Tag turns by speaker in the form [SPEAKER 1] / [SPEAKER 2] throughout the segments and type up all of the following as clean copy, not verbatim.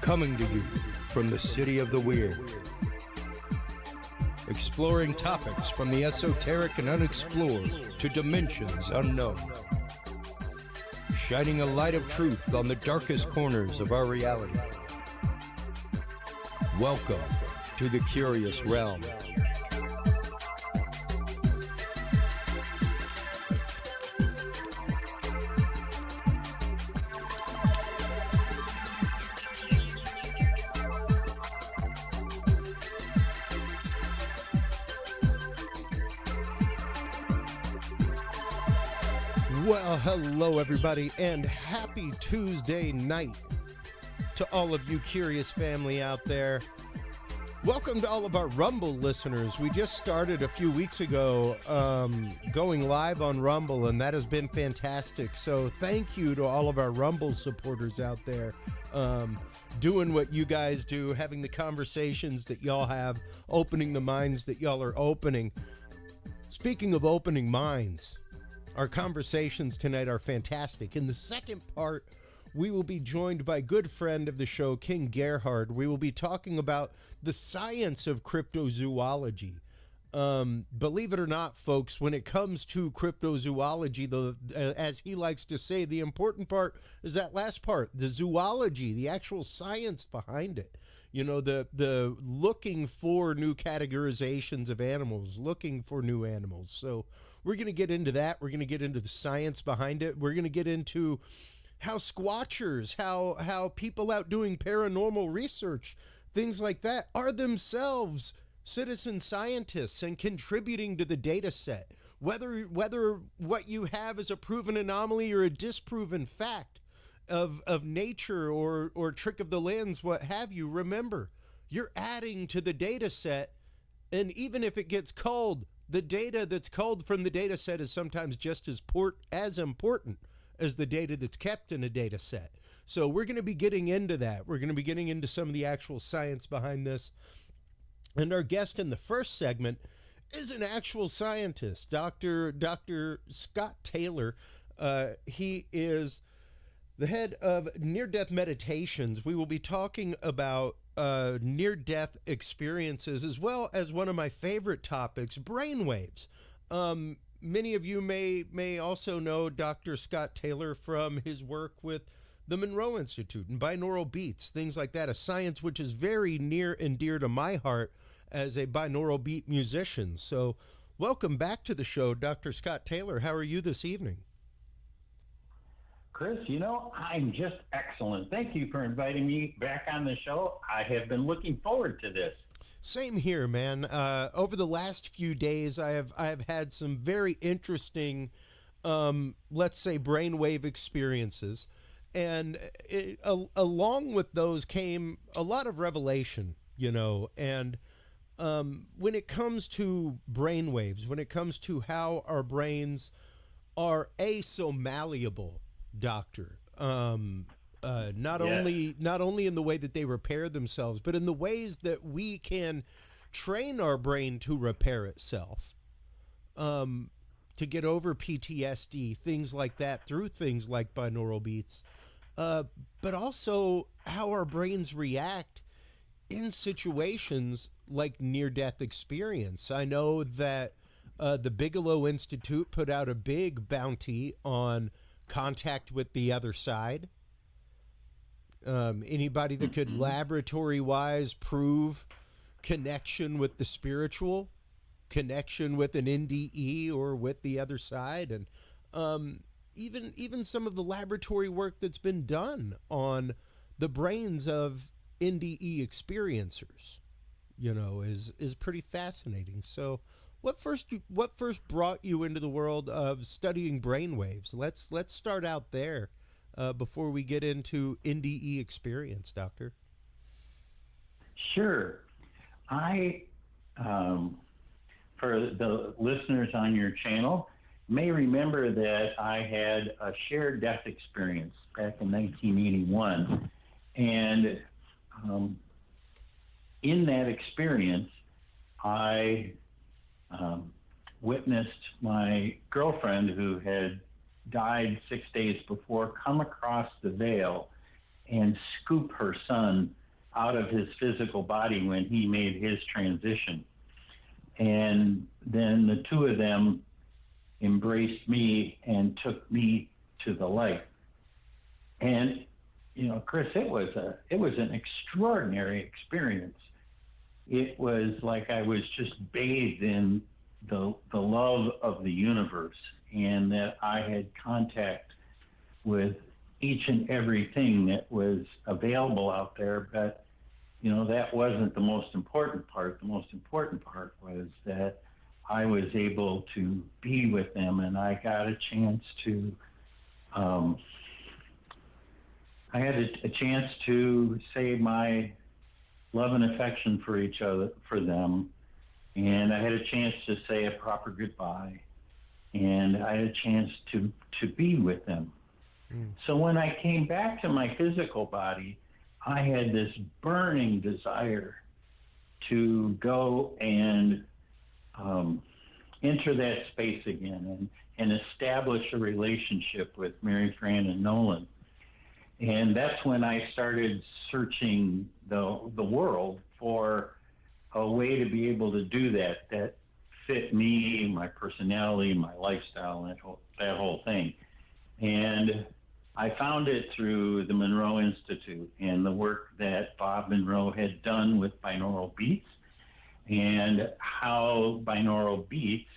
[SPEAKER 1] Coming to you from the city of the weird. Exploring topics from the esoteric and unexplored to dimensions unknown. Shining a light of truth on the darkest corners of our reality. Welcome to the Curious Realm. Well, hello everybody, and happy Tuesday night to all of you curious family out there. Welcome to all of our Rumble listeners. We just started a few weeks ago going live on Rumble, and that has been fantastic. So thank you to all of our Rumble supporters out there, doing what you guys do, having the conversations that y'all have, opening the minds that y'all are opening. Speaking of opening minds, our conversations tonight are fantastic. In the second part, we will be joined by a good friend of the show, Ken Gerhard. We will be talking about the science of cryptozoology. Believe it or not, folks, when it comes to cryptozoology, as he likes to say, the important part is that last part, the zoology, the actual science behind it. You know, the looking for new categorizations of animals, looking for new animals. So we're going to get into that. We're going to get into the science behind it. We're going to get into how squatchers, how people out doing paranormal research, things like that, are themselves citizen scientists and contributing to the data set. Whether what you have is a proven anomaly or a disproven fact of nature or trick of the lens, what have you, remember, you're adding to the data set. And even if it gets culled, the data that's culled from the data set is sometimes just as important as the data that's kept in a data set. So we're going to be getting into that. We're going to be getting into some of the actual science behind this. And our guest in the first segment is an actual scientist, Dr. Scott Taylor. He is the head of near-death meditations. We will be talking about near-death experiences, as well as one of my favorite topics, brainwaves. Many of you may also know Dr. Scott Taylor from his work with the Monroe Institute and binaural beats, things like that, a science which is very near and dear to my heart as a binaural beat musician. So welcome back to the show, Dr. Scott Taylor. How are you this evening?
[SPEAKER 2] Chris, I'm just excellent. Thank you for inviting me back on the show. I have been looking forward to this.
[SPEAKER 1] Same here, man. Over the last few days, I have had some very interesting, let's say, brainwave experiences. And along with those came a lot of revelation, and when it comes to brainwaves, when it comes to how our brains are so malleable, Doctor, not only in the way that they repair themselves, but in the ways that we can train our brain to repair itself, to get over PTSD, things like that, through things like binaural beats, but also how our brains react in situations like near-death experience. I know that the Bigelow Institute put out a big bounty on contact with the other side. Anybody that could laboratory-wise prove connection with the spiritual, connection with an NDE or with the other side, and even some of the laboratory work that's been done on the brains of NDE experiencers, is pretty fascinating. So what first brought you into the world of studying brainwaves? Let's start out there before we get into NDE experience, Doctor.
[SPEAKER 2] Sure. I, for the listeners on your channel, may remember that I had a shared death experience back in 1981. And in that experience, I witnessed my girlfriend, who had died 6 days before, come across the veil and scoop her son out of his physical body when he made his transition. And then the two of them embraced me and took me to the light. And, Chris, it was an extraordinary experience. It was like I was just bathed in the love of the universe, and that I had contact with each and everything that was available out there. But, that wasn't the most important part. The most important part was that I was able to be with them, and I got a chance to, I had a chance to say my love and affection for each other, for them. And I had a chance to say a proper goodbye. And I had a chance to be with them. So when I came back to my physical body, I had this burning desire to go and enter that space again and establish a relationship with Mary Fran and Nolan. And that's when I started searching the world for a way to be able to do that fit me, my personality, my lifestyle, and that whole thing. And I found it through the Monroe Institute and the work that Bob Monroe had done with binaural beats, and how binaural beats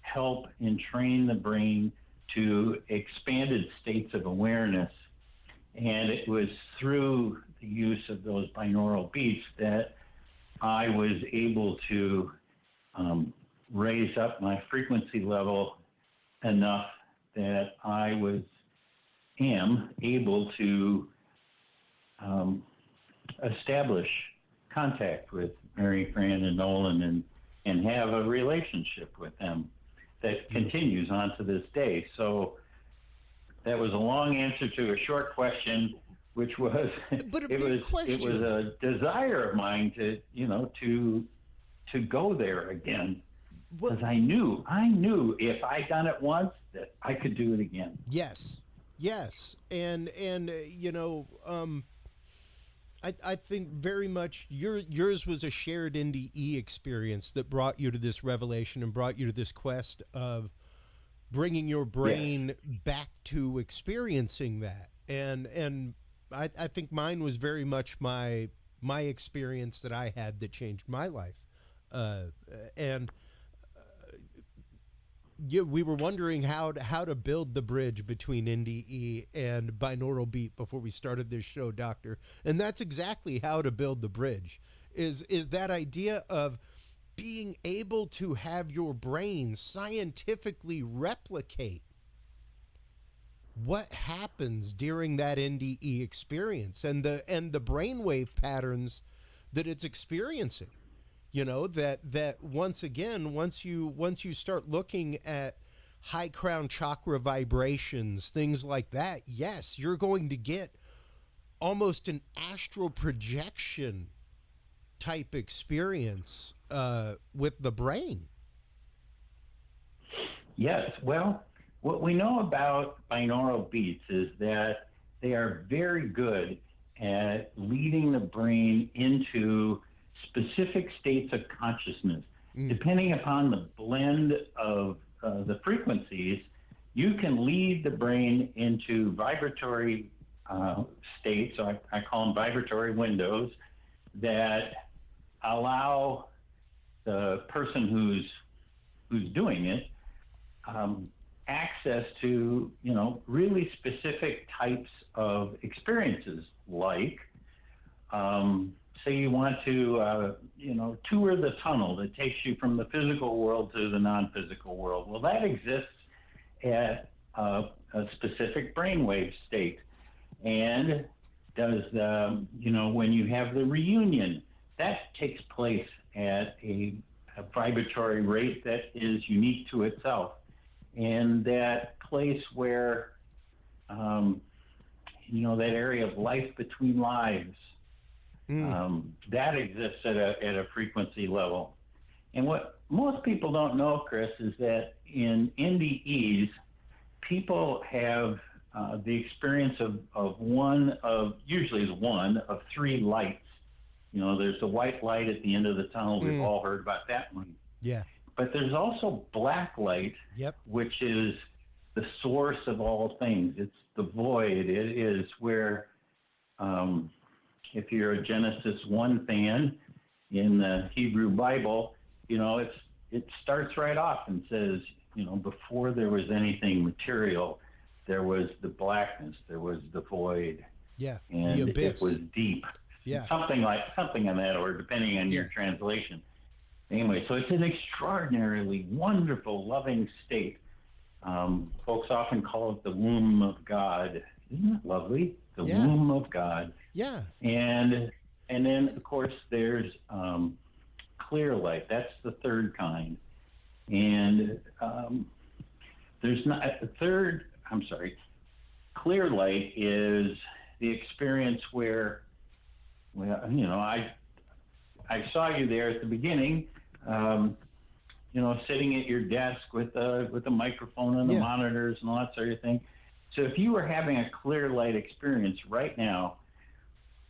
[SPEAKER 2] help entrain the brain to expanded states of awareness. And it was through the use of those binaural beats that I was able to raise up my frequency level enough that I am able to establish contact with Mary Fran and Nolan and have a relationship with them that continues on to this day. So that was a long answer to a short question, which was it was a desire of mine to go there again, because I knew if I done it once that I could do it again.
[SPEAKER 1] Yes, and I think very much yours was a shared NDE experience that brought you to this revelation and brought you to this quest of bringing your brain back to experiencing that. And I think mine was very much my experience that I had that changed my life. We were wondering how to build the bridge between NDE and binaural beat before we started this show, Doctor. And that's exactly how to build the bridge, is that idea of being able to have your brain scientifically replicate what happens during that NDE experience and the brainwave patterns that it's experiencing. That once again, once you start looking at high crown chakra vibrations, things like that, yes, you're going to get almost an astral projection type experience with the brain.
[SPEAKER 2] Yes. Well, what we know about binaural beats is that they are very good at leading the brain into specific states of consciousness. Depending upon the blend of the frequencies, you can lead the brain into vibratory states, so I call them vibratory windows, that allow the person who's doing it access to really specific types of experiences, like say you want to tour the tunnel that takes you from the physical world to the non-physical world. Well, that exists at a specific brainwave state, and does when you have the reunion, that takes place at a vibratory rate that is unique to itself. And that place where, that area of life between lives, that exists at a frequency level. And what most people don't know, Chris, is that in NDEs, people have the experience of usually is one of three lights. You know, there's the white light at the end of the tunnel. We've all heard about that one.
[SPEAKER 1] Yeah.
[SPEAKER 2] But there's also black light, which is the source of all things. It's the void. It is where, if you're a Genesis 1 fan in the Hebrew Bible, you know, it starts right off and says, you know, before there was anything material, there was the blackness, there was the void.
[SPEAKER 1] Yeah.
[SPEAKER 2] And
[SPEAKER 1] the abyss.
[SPEAKER 2] It was deep.
[SPEAKER 1] Yeah.
[SPEAKER 2] Something in that order, depending on your translation. Anyway, so it's an extraordinarily wonderful, loving state. Folks often call it the womb of God. Isn't that lovely? The womb of God.
[SPEAKER 1] Yeah.
[SPEAKER 2] And then, of course, there's clear light. That's the third kind. And there's not a third. I'm sorry. Clear light is the experience where, well, you know, I saw you there at the beginning, you know, sitting at your desk with the microphone and the monitors and all that sort of thing. So if you were having a clear light experience right now,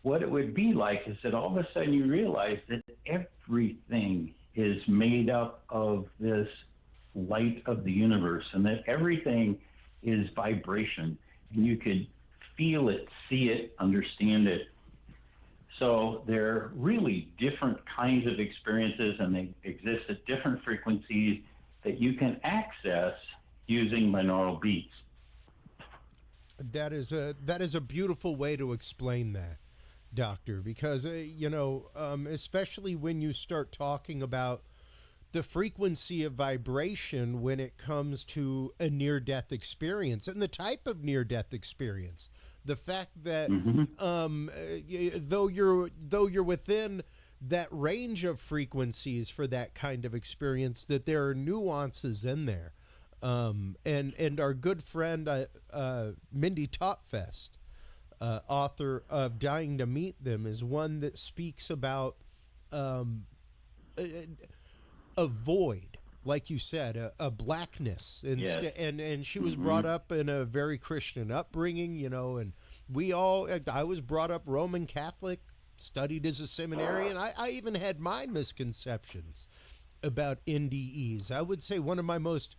[SPEAKER 2] what it would be like is that all of a sudden you realize that everything is made up of this light of the universe, and that everything is vibration. And you could feel it, see it, understand it. So they're really different kinds of experiences, and they exist at different frequencies that you can access using binaural beats.
[SPEAKER 1] That is a beautiful way to explain that, Doctor, because you know, especially when you start talking about the frequency of vibration when it comes to a near-death experience and the type of near-death experience. The fact that though you're within that range of frequencies for that kind of experience, that there are nuances in there. And our good friend Mindy Topfest, author of Dying to Meet Them, is one that speaks about a void, like you said, a blackness, and she was brought up in a very Christian upbringing, you know, and I was brought up Roman Catholic, studied as a seminarian. I even had my misconceptions about NDEs. I would say one of my most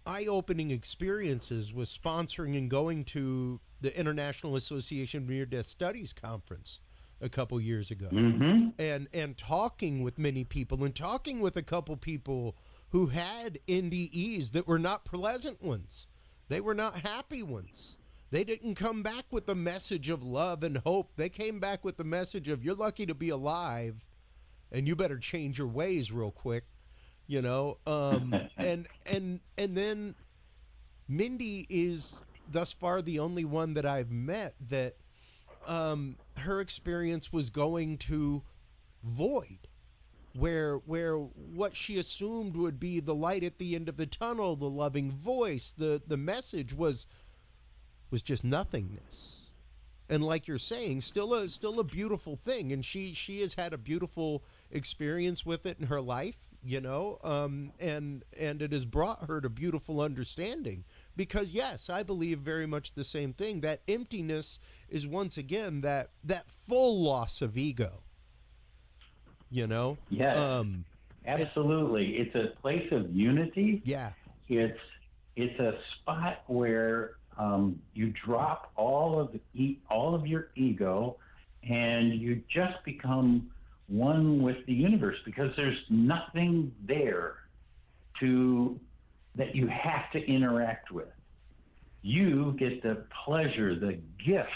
[SPEAKER 1] eye-opening experiences was sponsoring and going to the International Association of Near-Death Studies conference a couple years ago, and talking with many people, and talking with a couple people who had NDEs that were not pleasant ones. They were not happy ones. They didn't come back with the message of love and hope. They came back with the message of, you're lucky to be alive and you better change your ways real quick, you know. And then Mindy is thus far the only one that I've met that her experience was going to void, where what she assumed would be the light at the end of the tunnel, the loving voice, the message was just nothingness. And like you're saying, still a beautiful thing, and she has had a beautiful experience with it in her life, you know, and it has brought her to beautiful understanding. Because yes, I believe very much the same thing. That emptiness is once again that full loss of ego. You know?
[SPEAKER 2] Yes, absolutely. It's a place of unity.
[SPEAKER 1] Yeah.
[SPEAKER 2] It's a spot where you drop all of your ego, and you just become one with the universe, because there's nothing there that you have to interact with. You get the pleasure, the gift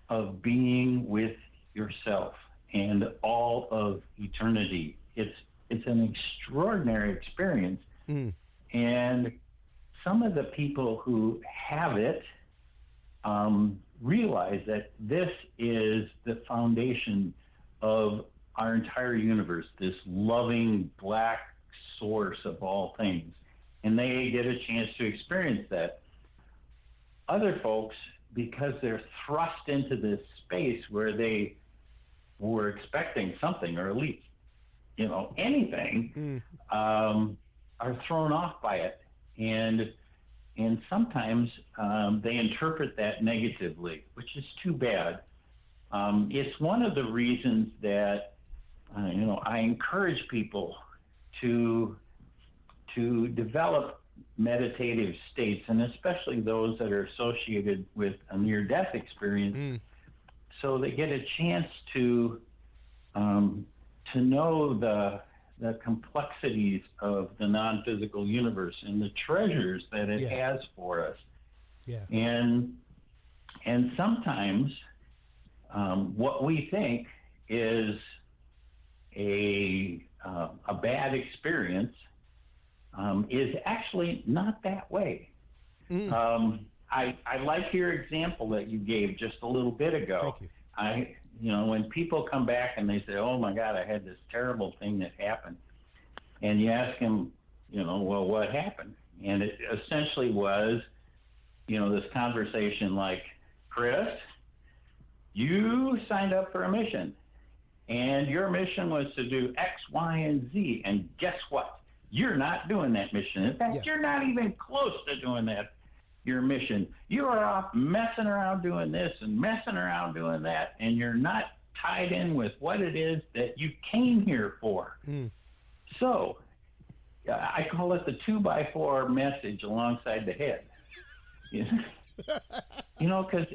[SPEAKER 2] of being with yourself and all of eternity. It's an extraordinary experience. And some of the people who have it realize that this is the foundation of our entire universe, this loving black source of all things. And they get a chance to experience that. Other folks, because they're thrust into this space where they were expecting something, or at least, you know, anything, are thrown off by it. And and sometimes they interpret that negatively, which is too bad. It's one of the reasons that I encourage people to develop meditative states, and especially those that are associated with a near-death experience, so they get a chance to know the complexities of the non-physical universe and the treasures that it has for us.
[SPEAKER 1] Yeah.
[SPEAKER 2] And sometimes what we think is a bad experience is actually not that way. I like your example that you gave just a little bit ago.
[SPEAKER 1] Thank you.
[SPEAKER 2] When people come back and they say, "Oh my God, I had this terrible thing that happened," and you ask them, well, what happened? And it essentially was, this conversation like, "Chris, you signed up for a mission, and your mission was to do X, Y, and Z, and guess what? You're not doing that mission. In fact, you're not even close to doing that, your mission. You are off messing around doing this and messing around doing that, and you're not tied in with what it is that you came here for." So I call it the 2x4 message alongside the head. Because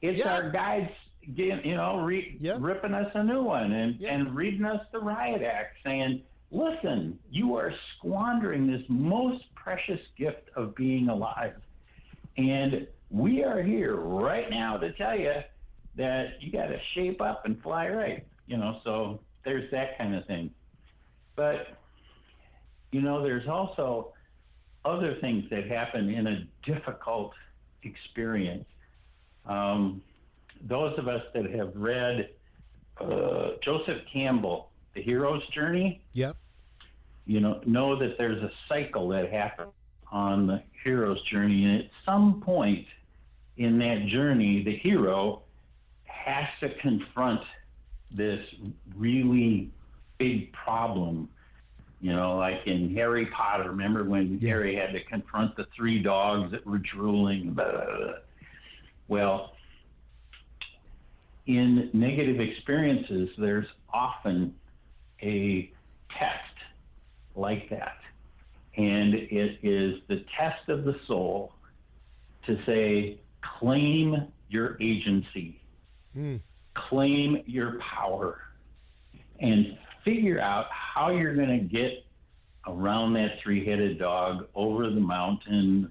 [SPEAKER 2] it's our guides, ripping us a new one and reading us the riot act, saying, "Listen, you are squandering this most precious gift of being alive. And we are here right now to tell you that you got to shape up and fly right." So there's that kind of thing. But, there's also other things that happen in a difficult experience. Those of us that have read Joseph Campbell, The Hero's Journey, know that there's a cycle that happens on the hero's journey, and at some point in that journey, the hero has to confront this really big problem. Like in Harry Potter, remember when Harry had to confront the 3 dogs that were drooling? Blah, blah, blah. Well, in negative experiences, there's often a test like that. And it is the test of the soul to say, claim your agency, claim your power, and figure out how you're going to get around that 3-headed dog, over the mountain,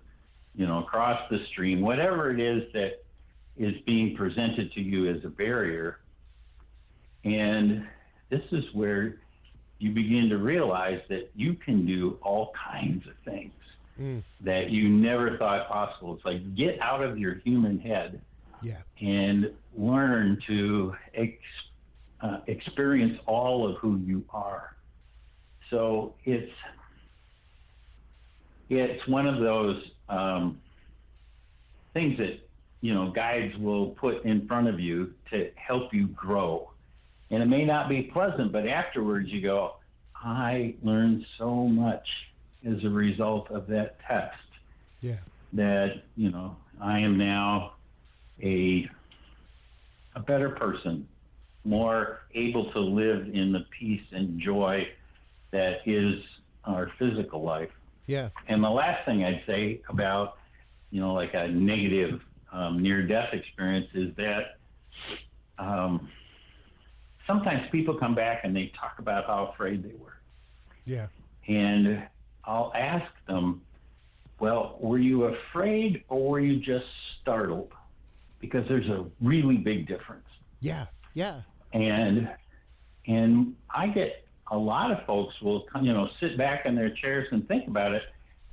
[SPEAKER 2] across the stream, whatever it is that is being presented to you as a barrier. And this is where you begin to realize that you can do all kinds of things that you never thought possible. It's like, get out of your human head and learn to experience all of who you are. So it's one of those things that guides will put in front of you to help you grow. And it may not be pleasant, but afterwards you go, I learned so much as a result of that test. That I am now a better person, more able to live in the peace and joy that is our physical life. And the last thing I'd say about like a negative near-death experience is that sometimes people come back and they talk about how afraid they were. And I'll ask them, well, were you afraid or were you just startled? Because there's a really big difference. And I get a lot of folks will sit back in their chairs and think about it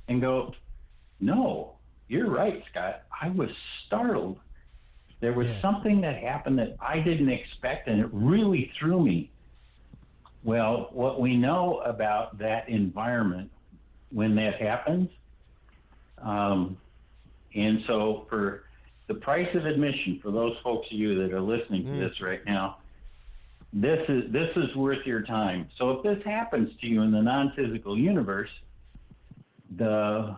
[SPEAKER 2] and go, no, you're right, Scott. I was startled. There was something that happened that I didn't expect, and it really threw me. Well, what we know about that environment when that happens, and so for the price of admission, for those folks of you that are listening to this right now, this is worth your time. So if this happens to you in the non-physical universe, the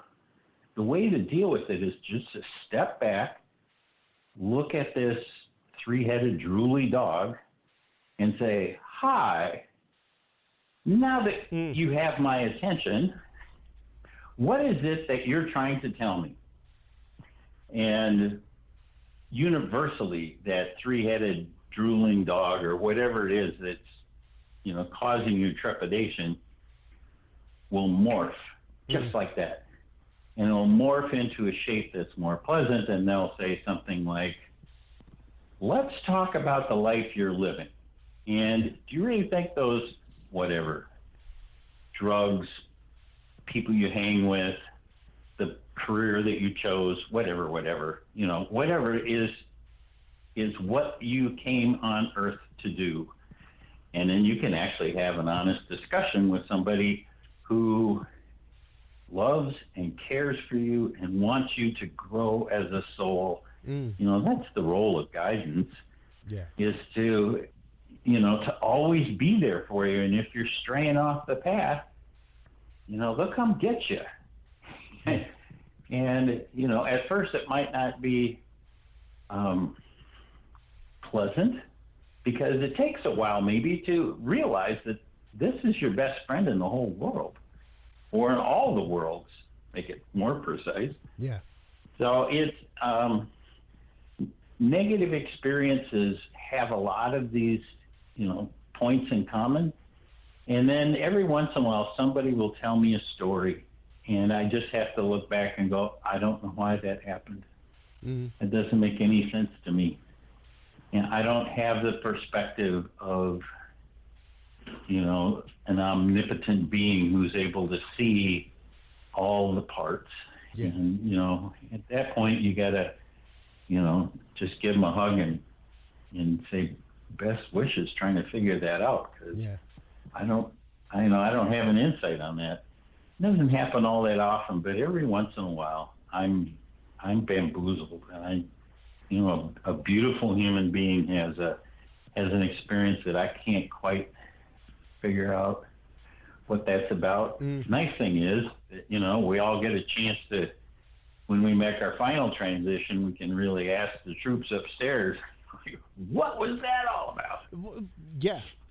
[SPEAKER 2] the way to deal with it is just to step back, look at this three-headed drooly dog, and say, "Hi, now that you have my attention, what is it that you're trying to tell me?" And universally, that three-headed drooling dog or whatever it is that's, causing you trepidation will morph just like that. And it'll morph into a shape that's more pleasant, and they'll say something like, "Let's talk about the life you're living. And do you really think those, whatever, drugs, people you hang with, the career that you chose, whatever, whatever is what you came on earth to do?" And then you can actually have an honest discussion with somebody who loves and cares for you and wants you to grow as a soul. That's the role of guidance, is to, to always be there for you. And if you're straying off the path, they'll come get you. And, at first it might not be pleasant, because it takes a while maybe to realize that this is your best friend in the whole world, or in all the worlds, make it more precise.
[SPEAKER 1] Yeah.
[SPEAKER 2] So it's negative experiences have a lot of these, points in common. And then every once in a while, somebody will tell me a story, and I just have to look back and go, I don't know why that happened. It doesn't make any sense to me. And I don't have the perspective of, an omnipotent being who's able to see all the parts.
[SPEAKER 1] Yeah.
[SPEAKER 2] And, at that point, you got to, just give them a hug and say best wishes, trying to figure that out. Because I don't have an insight on that. It doesn't happen all that often, but every once in a while, I'm bamboozled, and a beautiful human being has an experience that I can't quite figure out what that's about. Nice thing is that, we all get a chance to, when we make our final transition, we can really ask the troops upstairs, what was that all about?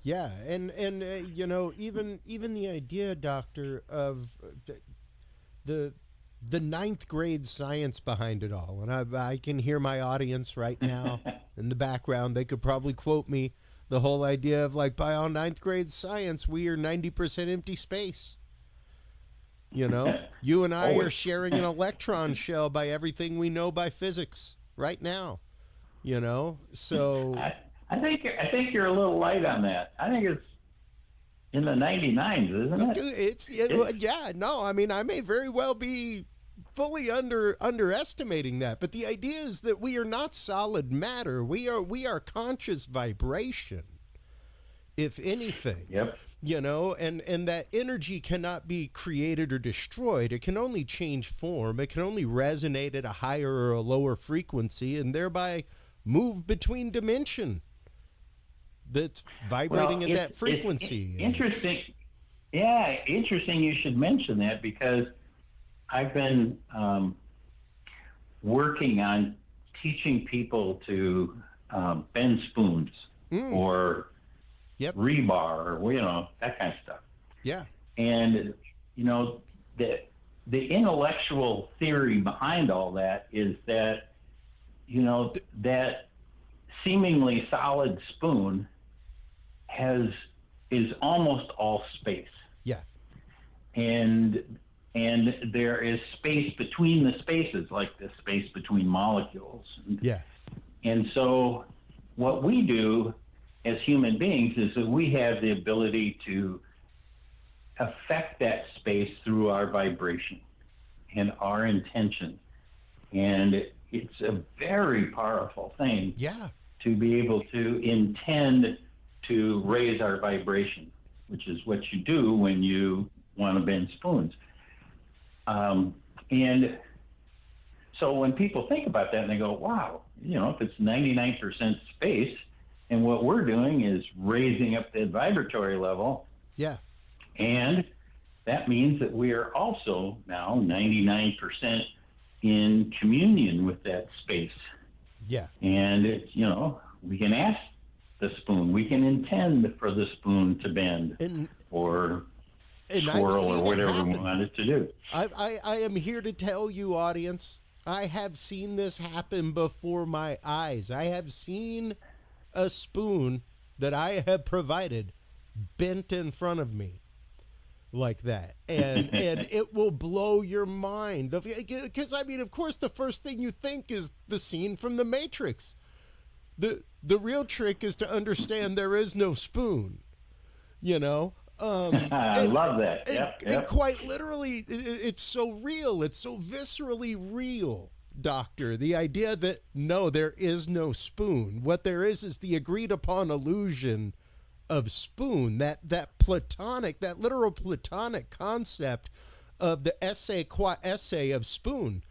[SPEAKER 1] Yeah, and even the idea, Doctor, of the ninth grade science behind it all, and I can hear my audience right now in the background. They could probably quote me the whole idea of, like, by all ninth grade science, we are 90% empty space. You and I are sharing an electron shell by everything we know by physics right now. So
[SPEAKER 2] I think you're a little light on that. I think it's in the 99s, isn't it?
[SPEAKER 1] I may very well be fully underestimating that, but the idea is that we are not solid matter. We are conscious vibration, if anything.
[SPEAKER 2] Yep.
[SPEAKER 1] And that energy cannot be created or destroyed. It can only change form. It can only resonate at a higher or a lower frequency, and thereby move between dimension that's vibrating at that frequency.
[SPEAKER 2] Interesting. Yeah, interesting you should mention that, because I've been working on teaching people to bend spoons or rebar, or that kind of stuff.
[SPEAKER 1] Yeah.
[SPEAKER 2] And the intellectual theory behind all that is that that seemingly solid spoon is almost all space.
[SPEAKER 1] Yeah.
[SPEAKER 2] And there is space between the spaces, like the space between molecules. And so what we do as human beings is that we have the ability to affect that space through our vibration and our intention. And it's a very powerful thing to be able to intend to raise our vibration, which is what you do when you want to bend spoons. And so when people think about that and they go, wow, if it's 99% space and what we're doing is raising up the vibratory level, and that means that we are also now 99% in communion with that space.
[SPEAKER 1] Yeah.
[SPEAKER 2] And it's, we can ask the spoon, we can intend for the spoon to bend or swirl or whatever we want it to do.
[SPEAKER 1] I am here to tell you, audience, I have seen this happen before my eyes. I have seen a spoon that I have provided bent in front of me like that, and it will blow your mind, because I mean, of course, the first thing you think is the scene from The Matrix. The real trick is to understand there is no spoon,
[SPEAKER 2] I love that. Yep.
[SPEAKER 1] And quite literally, it's so real, it's so viscerally real, Doctor, the idea that no, there is no spoon. What there is the agreed upon illusion of spoon, that platonic, that literal platonic concept of the essay qua essay of spoon,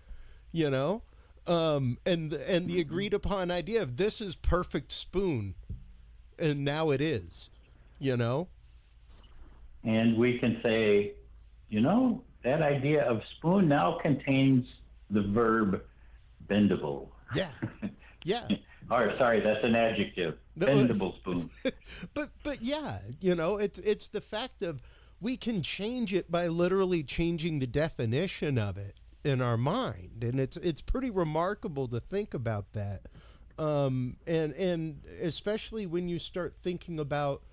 [SPEAKER 1] and the agreed upon idea of this is perfect spoon, and now it is,
[SPEAKER 2] And we can say, that idea of spoon now contains the verb bendable.
[SPEAKER 1] Yeah. Yeah.
[SPEAKER 2] Or sorry, that's an adjective. Bendable spoon.
[SPEAKER 1] But yeah, it's the fact of we can change it by literally changing the definition of it in our mind, and it's pretty remarkable to think about that. And especially when you start thinking about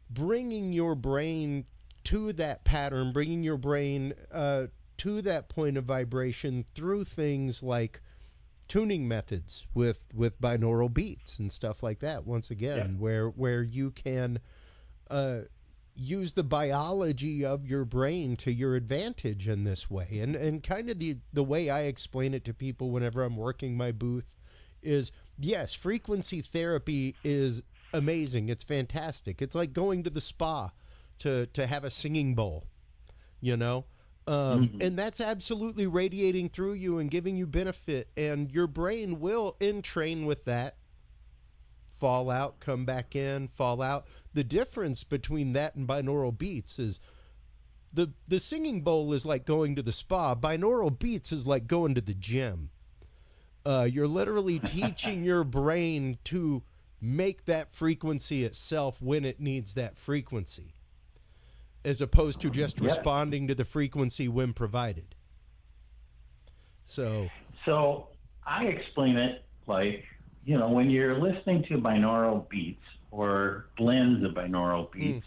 [SPEAKER 1] bringing your brain to that pattern, bringing your brain to that point of vibration through things like tuning methods with binaural beats and stuff like that. Once again, where you can use the biology of your brain to your advantage in this way. And kind of the way I explain it to people whenever I'm working my booth is, yes, frequency therapy is amazing. It's fantastic. It's like going to the spa to have a singing bowl, and that's absolutely radiating through you and giving you benefit, and your brain will entrain with that, fall out, come back in, fall out. The difference between that and binaural beats is the singing bowl is like going to the spa. Binaural beats is like going to the gym. You're literally teaching your brain to make that frequency itself when it needs that frequency, as opposed to just responding to the frequency when provided. So
[SPEAKER 2] I explain it like, when you're listening to binaural beats or blends of binaural beats,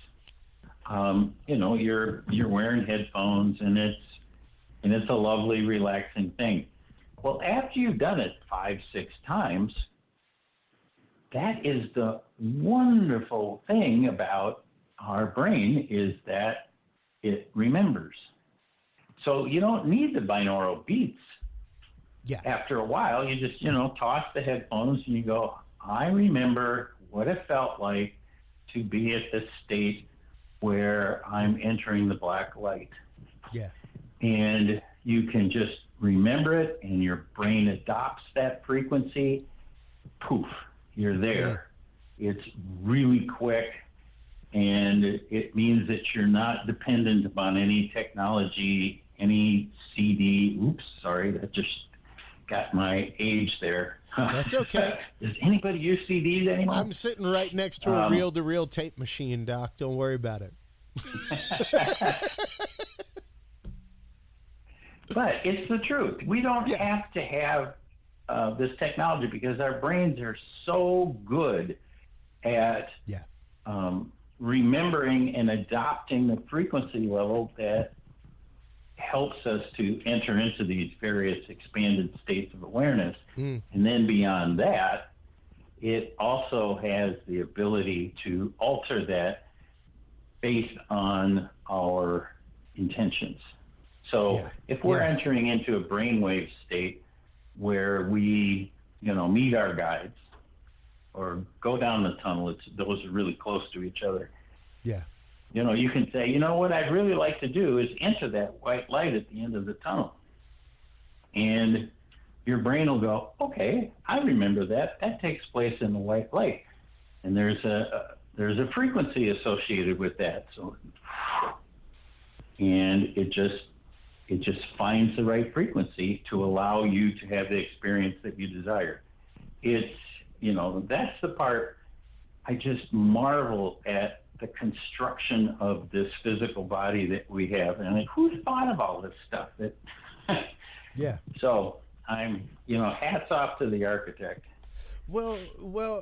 [SPEAKER 2] you're wearing headphones and it's a lovely, relaxing thing. Well, after you've done it 5-6 times, that is the wonderful thing about our brain, is that it remembers. So you don't need the binaural beats.
[SPEAKER 1] Yeah.
[SPEAKER 2] After a while, you just, toss the headphones and you go, I remember what it felt like to be at this state where I'm entering the black light.
[SPEAKER 1] Yeah.
[SPEAKER 2] And you can just remember it, and your brain adopts that frequency. Poof, you're there. Yeah. It's really quick, and it means that you're not dependent upon any technology, any CD. Oops, sorry, that just got my age there.
[SPEAKER 1] That's okay.
[SPEAKER 2] Does anybody use CDs anymore?
[SPEAKER 1] I'm sitting right next to a reel-to-reel tape machine, Doc. Don't worry about it.
[SPEAKER 2] But it's the truth. We don't have to have this technology, because our brains are so good at remembering and adopting the frequency level that helps us to enter into these various expanded states of awareness. And then beyond that, it also has the ability to alter that based on our intentions. So if we're entering into a brainwave state where we, meet our guides or go down the tunnel, those are really close to each other.
[SPEAKER 1] Yeah.
[SPEAKER 2] You can say, what I'd really like to do is enter that white light at the end of the tunnel. And your brain will go, okay, I remember that. That takes place in the white light. And there's a frequency associated with that. So and it just finds the right frequency to allow you to have the experience that you desire. It's, that's the part I just marvel at, the construction of this physical body that we have. And like, who's thought of all this stuff?
[SPEAKER 1] Yeah.
[SPEAKER 2] So I'm, hats off to the architect.
[SPEAKER 1] Well,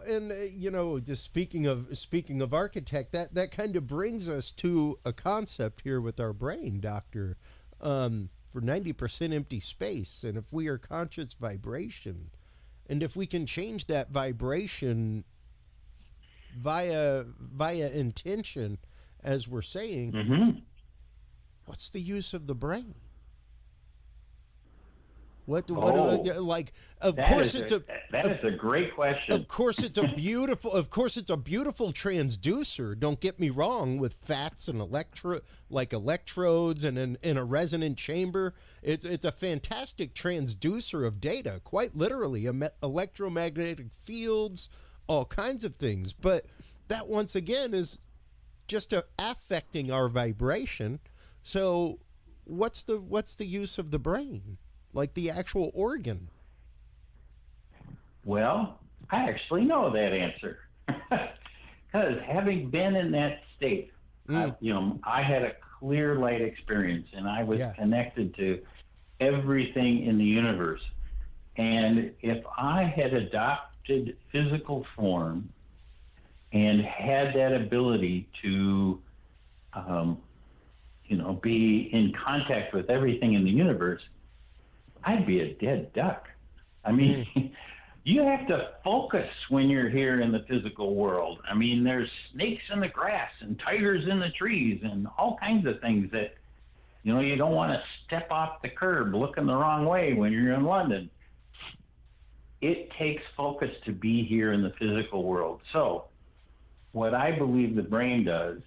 [SPEAKER 1] and just speaking of architect, that kind of brings us to a concept here with our brain, Doctor. For 90% empty space, and if we are conscious vibration, and if we can change that vibration via intention, as we're saying, what's the use of the brain? That is a great question. Of course it's a beautiful transducer, don't get me wrong, with fats and electrodes and in a resonant chamber. It's a fantastic transducer of data, quite literally, electromagnetic fields, all kinds of things. But that once again is just affecting our vibration. So what's the use of the brain? Like the actual organ? Well, I actually know that answer. Because having been in that state, I had a clear light experience, and I was connected to everything in the universe. And if I had adopted physical form and had that ability to, be in contact with everything in the universe, I'd be a dead duck. I mean, you have to focus when you're here in the physical world. I mean, there's snakes in the grass and tigers in the trees and all kinds of things that, you don't want to step off the curb looking the wrong way when you're in London. It takes focus to be here in the physical world. So what I believe the brain does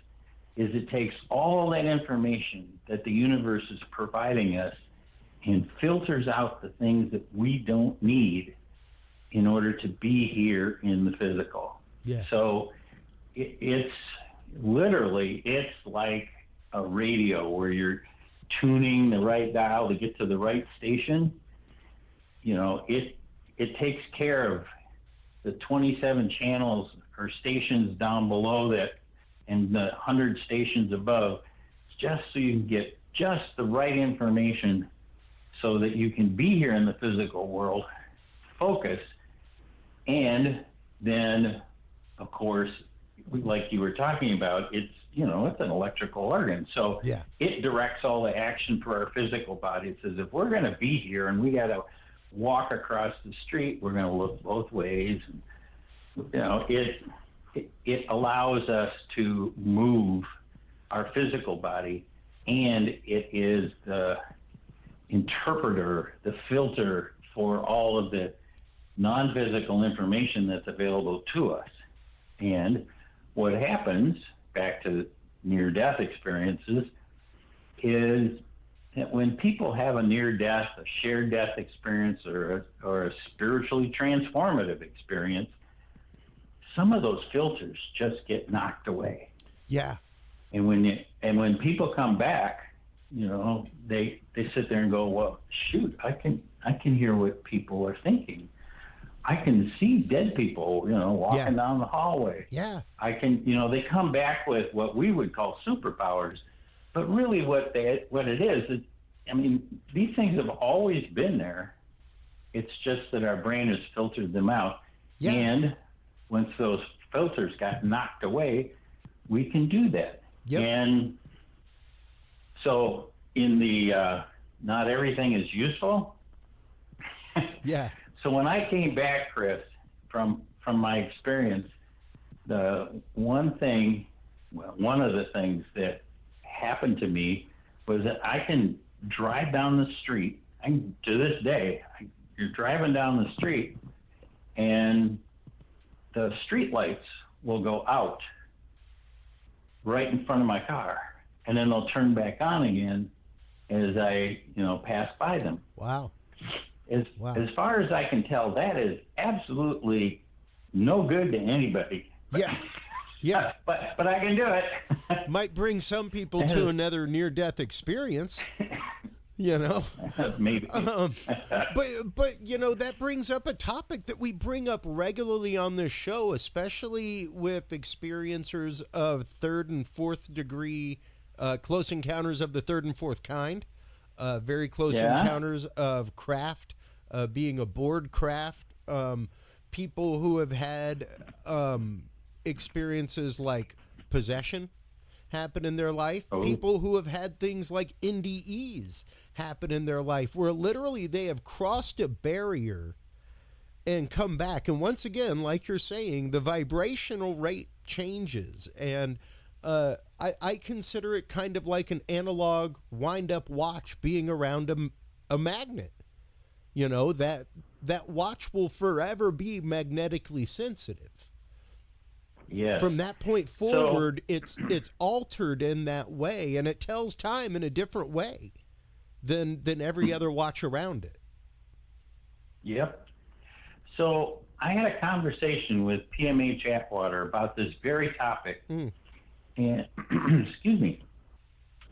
[SPEAKER 1] is it takes all that information that the universe is providing us and filters out the things that we don't need in order to be here in the physical. Yeah. So it's like a radio where you're tuning the right dial to get to the right station. It takes care of the 27 channels or stations down below that and the 100 stations above, just so you can get just the right information so that you can be here in the physical world, focus, and then, of course, like you were talking about, it's an electrical organ. So it directs all the action for our physical body. It says, if we're going to be here and we got to walk across the street, we're going to look both ways. And, it allows us to move our physical body, and it is the interpreter, the filter for all of the non-physical information that's available to us. And what happens, back to near-death experiences, is that when people have a near-death, a shared death experience, or a spiritually transformative experience, some of those filters just get knocked away. Yeah. And when people come back, they sit there and go, well, shoot, I can hear what people are thinking. I can see dead people, walking down the hallway. Yeah. I can, they come back with what we would call superpowers, but really what it is, these things have always been there. It's just that our brain has filtered them out. Yeah. And once those filters got knocked away, we can do that. Yep. And so in the not everything is useful. Yeah. So when I came back, Chris, from my experience, one of the things that happened to me was that I can drive down the street. To this day, you're driving down the street, and the street lights will go out right in front of my car, and then they'll turn back on again as I, pass by them. Wow. As far as I can tell, that is absolutely no good to anybody. Yeah. Yeah.
[SPEAKER 2] But I can do it.
[SPEAKER 1] Might bring some people to another near-death experience, you know.
[SPEAKER 2] Maybe.
[SPEAKER 1] But you know, that brings up a topic that we bring up regularly on this show, especially with experiencers of third and fourth degree close encounters of the third and fourth kind, very close encounters of craft, being aboard craft, people who have had experiences like possession happen in their life, people who have had things like NDEs happen in their life, where literally they have crossed a barrier and come back. And once again, like you're saying, the vibrational rate changes. And I consider it kind of like an analog wind-up watch being around a magnet. You know, that watch will forever be magnetically sensitive.
[SPEAKER 2] Yeah.
[SPEAKER 1] From that point forward, it's altered in that way, and it tells time in a different way than every other watch around it.
[SPEAKER 2] Yep. So I had a conversation with PMH Atwater about this very topic. And excuse me.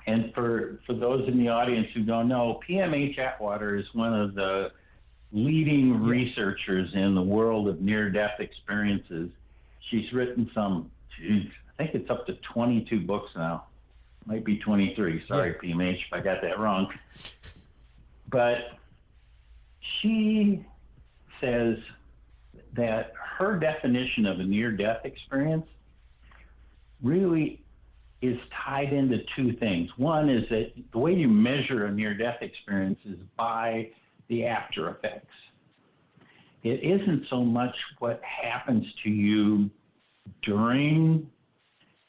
[SPEAKER 2] And for those in the audience who don't know, PMH Atwater is one of the leading researchers in the world of near-death experiences. She's written I think it's up to 22 books now. Might be 23. Sorry, PMH, if I got that wrong. But she says that her definition of a near-death experience really is tied into two things. One is that the way you measure a near-death experience is by the after effects. It isn't so much what happens to you during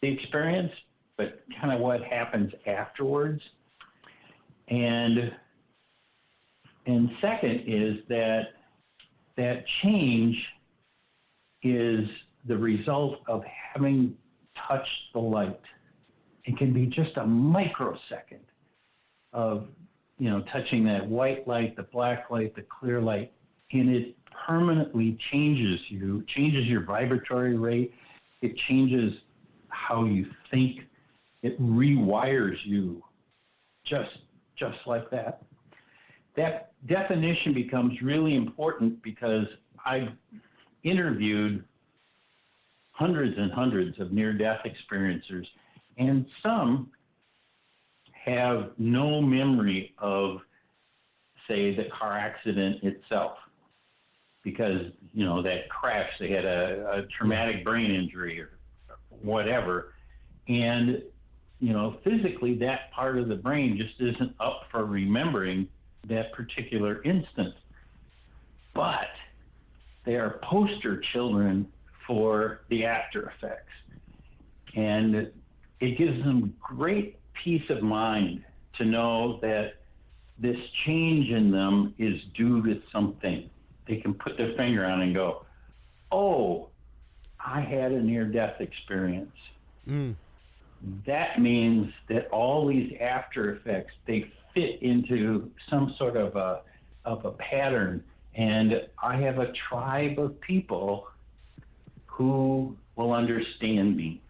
[SPEAKER 2] the experience, but kind of what happens afterwards. And second is that change is the result of having touched the light. It can be just a microsecond of, touching that white light, the black light, the clear light, and it permanently changes you, changes your vibratory rate. It changes how you think. It rewires you just like that. That definition becomes really important because I've interviewed hundreds and hundreds of near-death experiencers, and some have no memory of, say, the car accident itself because, that crash, they had a traumatic brain injury or whatever. And, physically that part of the brain just isn't up for remembering that particular instance. But they are poster children for the after effects. And it gives them great peace of mind to know that this change in them is due to something. They can put their finger on and go, oh, I had a near-death experience. That means that all these after effects, they fit into some sort of a pattern. And I have a tribe of people who will understand me,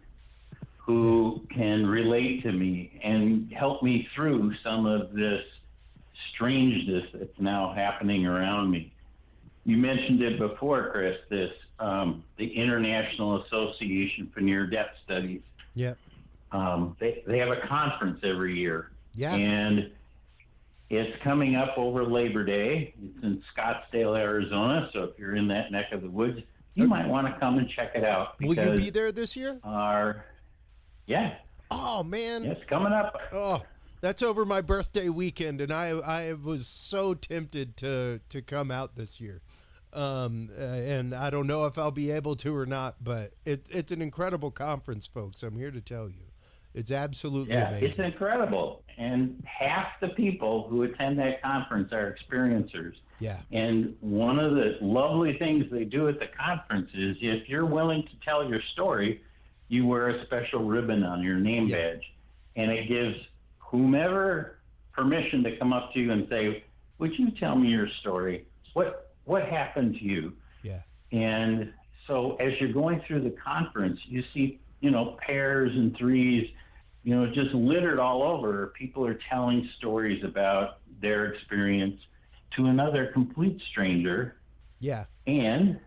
[SPEAKER 2] who can relate to me and help me through some of this strangeness that's now happening around me. You mentioned it before, Chris, the International Association for Near-Death Studies.
[SPEAKER 1] Yeah.
[SPEAKER 2] They have a conference every year.
[SPEAKER 1] Yeah.
[SPEAKER 2] And it's coming up over Labor Day. It's in Scottsdale, Arizona. So if you're in that neck of the woods, you might want to come and check it out.
[SPEAKER 1] Will you be there this year?
[SPEAKER 2] Yeah.
[SPEAKER 1] Oh, man.
[SPEAKER 2] It's coming up.
[SPEAKER 1] Oh, that's over my birthday weekend, and I was so tempted to come out this year. And I don't know if I'll be able to or not, but it's an incredible conference, folks. I'm here to tell you. It's absolutely amazing.
[SPEAKER 2] It's incredible. And half the people who attend that conference are experiencers.
[SPEAKER 1] Yeah.
[SPEAKER 2] And one of the lovely things they do at the conference is if you're willing to tell your story, you wear a special ribbon on your name badge. And it gives whomever permission to come up to you and say, would you tell me your story? What happened to you?
[SPEAKER 1] Yeah.
[SPEAKER 2] And so as you're going through the conference, you see, pairs and threes, just littered all over. People are telling stories about their experience to another complete stranger.
[SPEAKER 1] Yeah.
[SPEAKER 2] And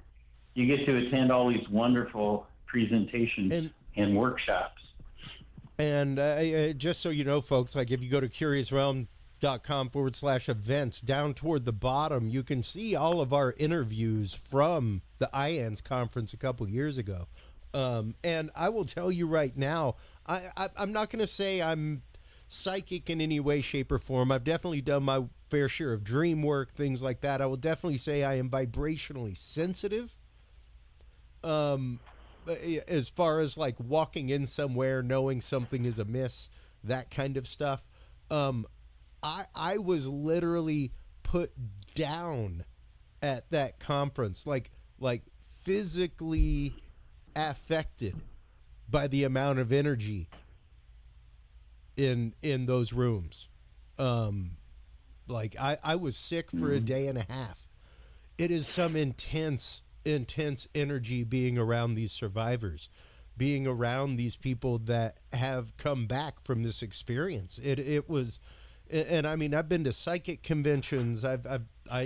[SPEAKER 2] you get to attend all these wonderful presentations and workshops.
[SPEAKER 1] And just so you know, folks, like if you go to curiousrealm.com/events, down toward the bottom, you can see all of our interviews from the IANS conference a couple years ago. And I will tell you right now, I'm not going to say I'm psychic in any way, shape, or form. I've definitely done my fair share of dream work, things like that. I will definitely say I am vibrationally sensitive. As far as like walking in somewhere, knowing something is amiss, that kind of stuff. I was literally put down at that conference, like physically affected by the amount of energy in those rooms. Like I was sick for a day and a half. It is some intense energy being around these survivors, being around these people that have come back from this experience. It was, and I mean, I've been to psychic conventions. I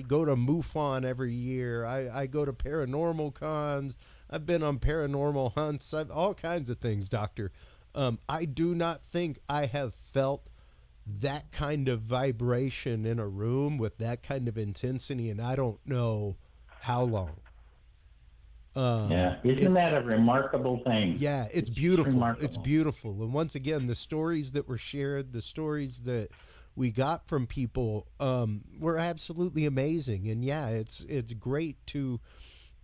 [SPEAKER 1] go to MUFON every year. I go to paranormal cons. I've been on paranormal hunts. All kinds of things, Doctor. I do not think I have felt that kind of vibration in a room with that kind of intensity, and I don't know how long.
[SPEAKER 2] Isn't that a remarkable thing?
[SPEAKER 1] Yeah, it's beautiful. Remarkable. It's beautiful. And once again, the stories that were shared, the stories that we got from people were absolutely amazing. And yeah, it's great to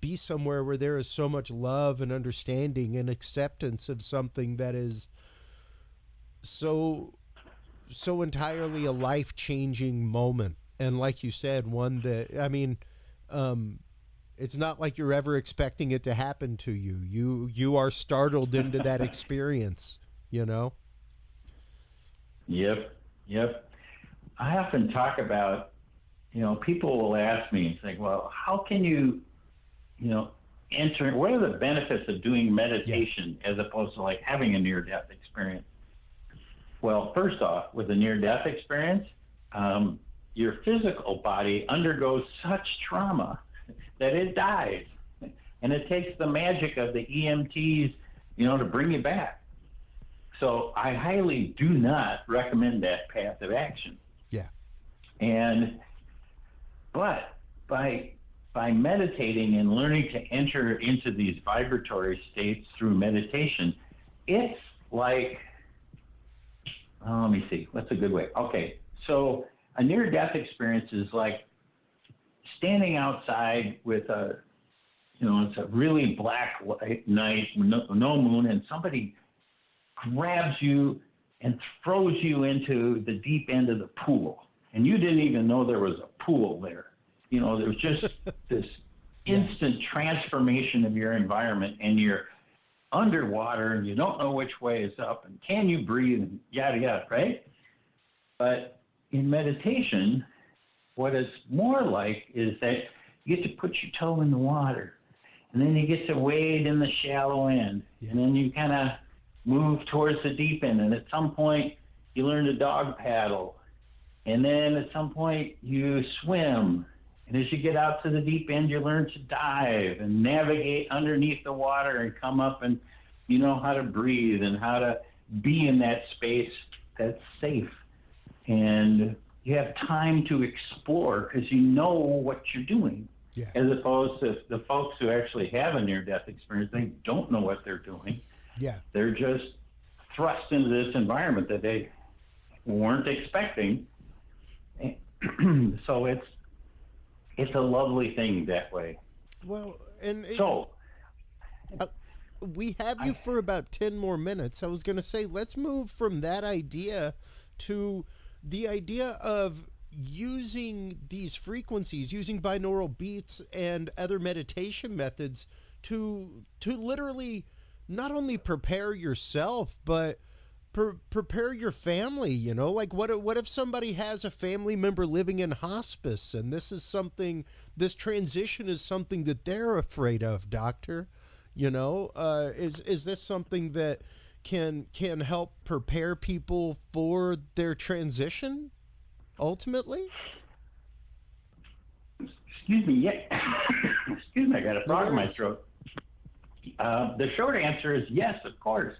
[SPEAKER 1] be somewhere where there is so much love and understanding and acceptance of something that is so entirely a life-changing moment. And like you said, one that, I mean, it's not like you're ever expecting it to happen to you. You are startled into that experience, Yep.
[SPEAKER 2] I often talk about, people will ask me, it's like, well, how can you, enter, what are the benefits of doing meditation as opposed to like having a near-death experience? Well, first off, with a near-death experience, your physical body undergoes such trauma that it dies. And it takes the magic of the EMTs, to bring you back. So I highly do not recommend that path of action.
[SPEAKER 1] Yeah.
[SPEAKER 2] But by meditating and learning to enter into these vibratory states through meditation, it's like, let me see, what's a good way? Okay, so a near-death experience is like standing outside with it's a really black night, no moon, and somebody grabs you and throws you into the deep end of the pool. And you didn't even know there was a pool there. There was just this instant transformation of your environment, and you're underwater and you don't know which way is up and can you breathe and yada, yada, right? But in meditation, what it's more like is that you get to put your toe in the water, and then you get to wade in the shallow end, and then you kind of move towards the deep end, and at some point you learn to dog paddle, and then at some point you swim, and as you get out to the deep end, you learn to dive and navigate underneath the water and come up, and you know how to breathe and how to be in that space that's safe. And you have time to explore because you know what you're doing. Yeah. As opposed to the folks who actually have a near-death experience, they don't know what they're doing.
[SPEAKER 1] Yeah.
[SPEAKER 2] They're just thrust into this environment that they weren't expecting. So it's a lovely thing that way.
[SPEAKER 1] Well, and
[SPEAKER 2] so
[SPEAKER 1] we have you for about 10 more minutes. I was going to say, let's move from that idea to the idea of using these frequencies, using binaural beats and other meditation methods to literally not only prepare yourself, but prepare your family. Like what if somebody has a family member living in hospice, and this transition is something that they're afraid of, Doctor? Is this something that can help prepare people for their transition ultimately?
[SPEAKER 2] Excuse me. Yeah. Excuse me. I got a frog in my throat. The short answer is yes, of course.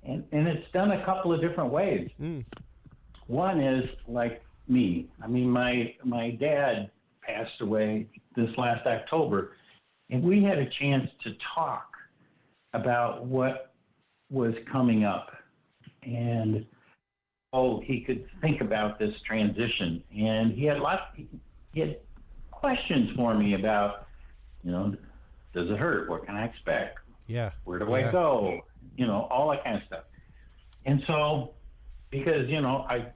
[SPEAKER 2] And it's done a couple of different ways. One is like me. I mean, my dad passed away this last October, and we had a chance to talk about what was coming up and he could think about this transition. And he had questions for me about, does it hurt? What can I expect?
[SPEAKER 1] Yeah.
[SPEAKER 2] Where do I go? All that kind of stuff. And so, because, I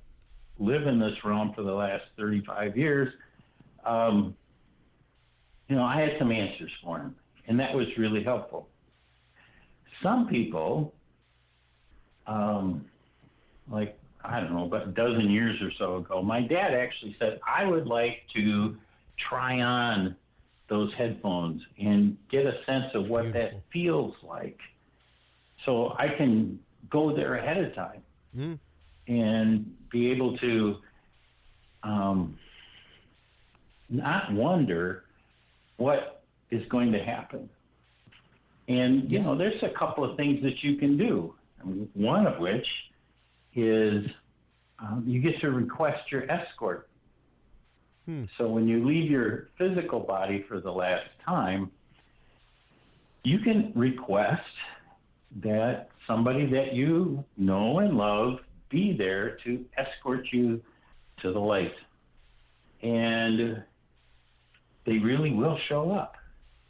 [SPEAKER 2] live in this realm for the last 35 years, I had some answers for him, and that was really helpful. Some people, like, I don't know, about a dozen years or so ago, my dad actually said, I would like to try on those headphones and get a sense of what that feels like, so I can go there ahead of time and be able to not wonder what is going to happen. And, there's a couple of things that you can do. One of which is you get to request your escort. So when you leave your physical body for the last time, you can request that somebody that you know and love be there to escort you to the light. And they really will show up,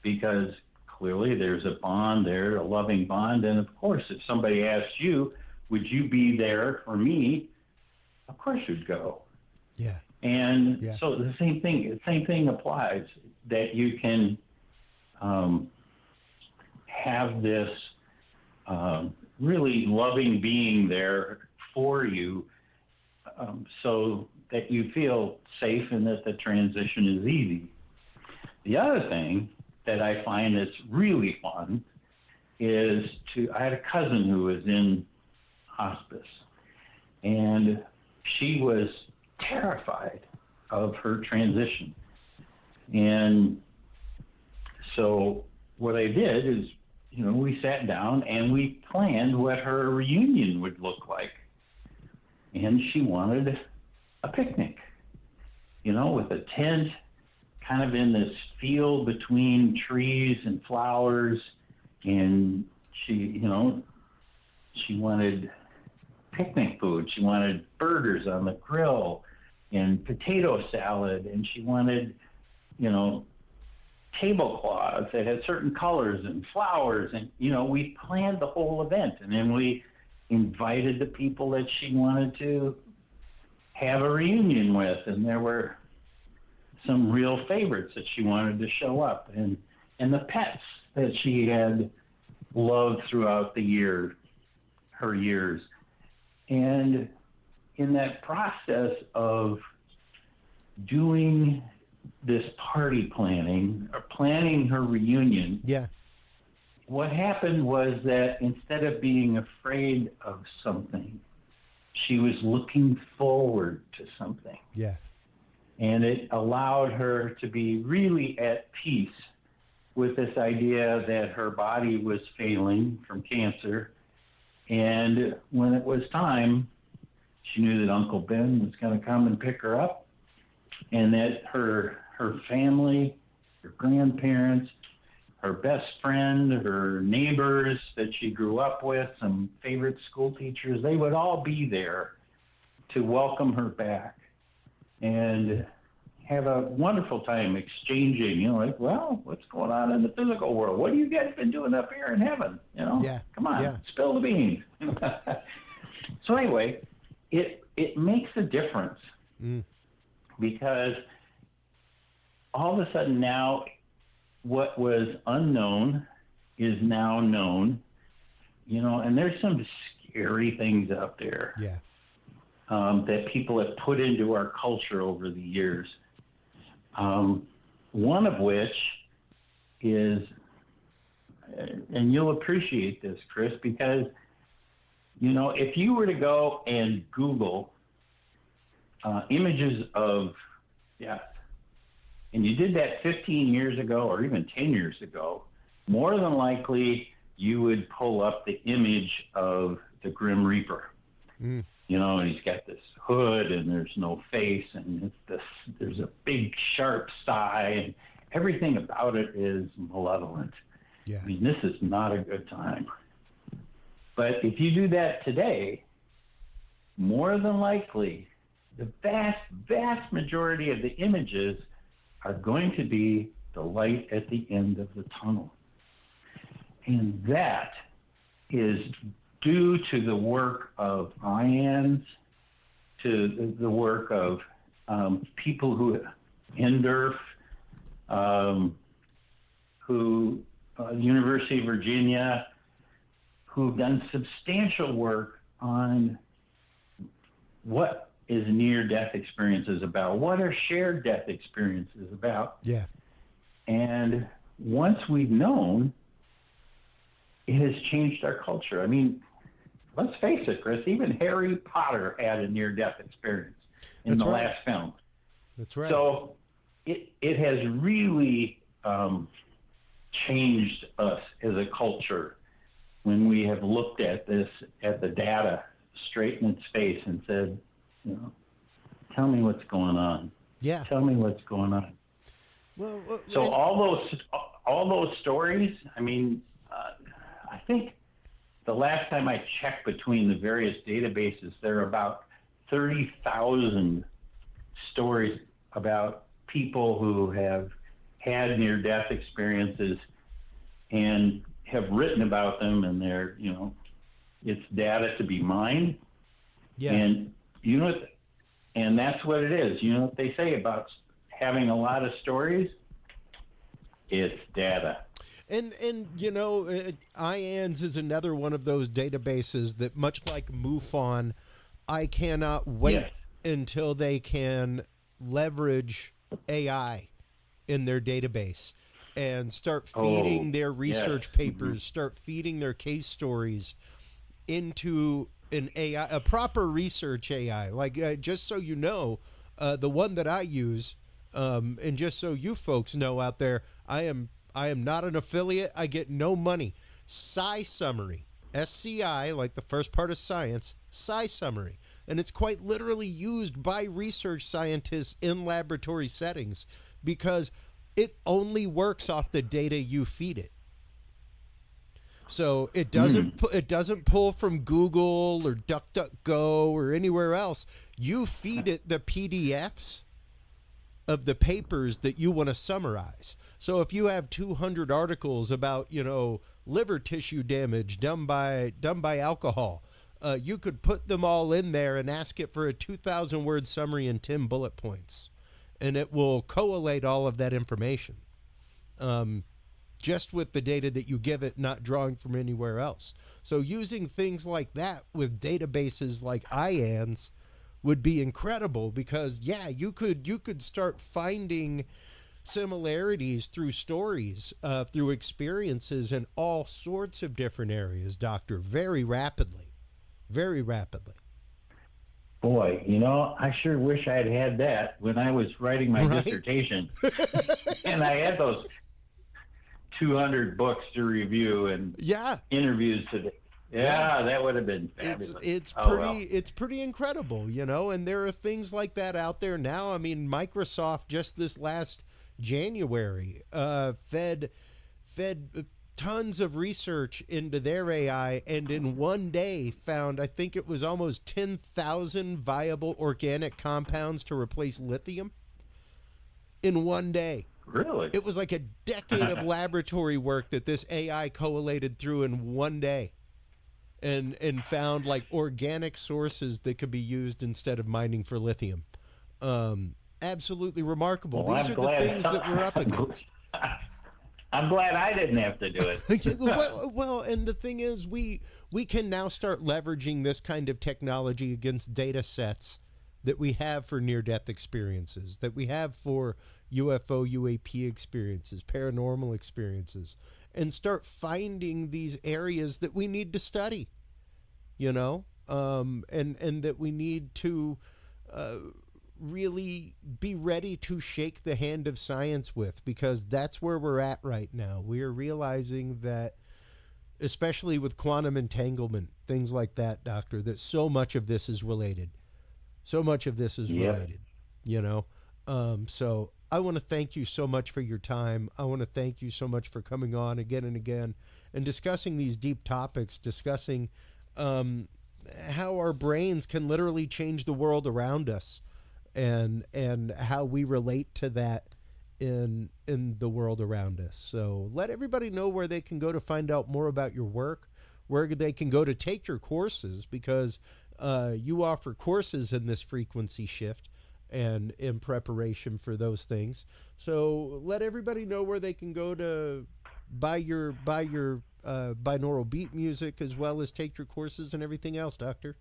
[SPEAKER 2] because clearly there's a bond there, a loving bond. And of course, if somebody asked you, would you be there for me? Of course you'd go.
[SPEAKER 1] Yeah.
[SPEAKER 2] And so the same thing applies, that you can have this really loving being there for you, so that you feel safe and that the transition is easy. The other thing that I find that's really fun is I had a cousin who was in hospice, and she was terrified of her transition. And so what I did is, we sat down and we planned what her reunion would look like. And she wanted a picnic, with a tent, kind of in this field between trees and flowers. And she wanted picnic food. She wanted burgers on the grill and potato salad. And she wanted, tablecloths that had certain colors and flowers. And, we planned the whole event. And then we invited the people that she wanted to have a reunion with. And there were some real favorites that she wanted to show up, and the pets that she had loved throughout her years. And in that process of doing this party planning, or planning her reunion, what happened was that instead of being afraid of something, she was looking forward to something.
[SPEAKER 1] Yeah.
[SPEAKER 2] And it allowed her to be really at peace with this idea that her body was failing from cancer. And when it was time, she knew that Uncle Ben was going to come and pick her up, and that her family, her grandparents, her best friend, her neighbors that she grew up with, some favorite school teachers, they would all be there to welcome her back and have a wonderful time exchanging, well, what's going on in the physical world? What have you guys been doing up here in heaven? Come on, spill the beans. So anyway, it makes a difference, because all of a sudden now, what was unknown is now known, and there's some scary things out there that people have put into our culture over the years. One of which is, and you'll appreciate this, Chris, because, if you were to go and Google images of death, and you did that 15 years ago or even 10 years ago, more than likely you would pull up the image of the Grim Reaper. And he's got this hood and there's no face and there's a big sharp sigh and everything about it is malevolent.
[SPEAKER 1] Yeah.
[SPEAKER 2] I mean, this is not a good time. But if you do that today, more than likely, the vast, vast majority of the images are going to be the light at the end of the tunnel. And that is due to the work of IANS, to the work of people who, NDERF, University of Virginia, who've done substantial work on what is near-death experiences about, what are shared death experiences about.
[SPEAKER 1] Yeah.
[SPEAKER 2] And once we've known, it has changed our culture. I mean, let's face it, Chris, even Harry Potter had a near-death experience in the last film.
[SPEAKER 1] That's right.
[SPEAKER 2] So it has really changed us as a culture when we have looked at this, at the data straight in its face and said, tell me what's going on.
[SPEAKER 1] Yeah.
[SPEAKER 2] Tell me what's going on.
[SPEAKER 1] Well,
[SPEAKER 2] so all those stories, I mean, I think the last time I checked between the various databases, there are about 30,000 stories about people who have had near-death experiences and have written about them, and they're, it's data to be mined.
[SPEAKER 1] Yeah.
[SPEAKER 2] And and that's what it is. You know what they say about having a lot of stories? It's data.
[SPEAKER 1] And IANS is another one of those databases that, much like MUFON, I cannot wait until they can leverage AI in their database and start feeding their research papers, start feeding their case stories into an AI, a proper research AI. Like, just so you know, the one that I use, and just so you folks know out there, I am not an affiliate. I get no money. Sci Summary, SCI, like the first part of science, Sci Summary. And it's quite literally used by research scientists in laboratory settings because it only works off the data you feed it. So it doesn't pull from Google or DuckDuckGo or anywhere else. You feed it the PDFs of the papers that you want to summarize. So if you have 200 articles about, liver tissue damage done by alcohol, you could put them all in there and ask it for a 2,000 word summary and 10 bullet points, and it will collate all of that information. Just with the data that you give it, not drawing from anywhere else. So using things like that with databases like IANS would be incredible because, you could start finding similarities through stories, through experiences in all sorts of different areas, Doctor, very rapidly. Very rapidly.
[SPEAKER 2] Boy, I sure wish I'd had that when I was writing my dissertation. And I had those 200 books to review and interviews today. That would have been fabulous.
[SPEAKER 1] It's pretty incredible, and there are things like that out there now. I mean, Microsoft just this last January fed tons of research into their AI, and in one day found, I think it was almost 10,000 viable organic compounds to replace lithium in one day.
[SPEAKER 2] Really?
[SPEAKER 1] It was like a decade of laboratory work that this AI collated through in one day and found like organic sources that could be used instead of mining for lithium. Absolutely remarkable.
[SPEAKER 2] Well,
[SPEAKER 1] These are the things that we're up against.
[SPEAKER 2] I'm glad I didn't have to do it.
[SPEAKER 1] well, and the thing is, we can now start leveraging this kind of technology against data sets that we have for near-death experiences, that we have for UFO, UAP experiences, paranormal experiences, and start finding these areas that we need to study, you know, and that we need to really be ready to shake the hand of science with, because that's where we're at right now. We are realizing that, especially with quantum entanglement, things like that, Doctor, that so much of this is related. So much of this is related, you know. So I want to thank you so much for your time. I want to thank you so much for coming on again and again and discussing these deep topics, discussing how our brains can literally change the world around us, and how we relate to that in the world around us. So let everybody know where they can go to find out more about your work, where they can go to take your courses, because you offer courses in this frequency shift and in preparation for those things. So let everybody know where they can go to buy your binaural beat music, as well as take your courses and everything else, Doctor.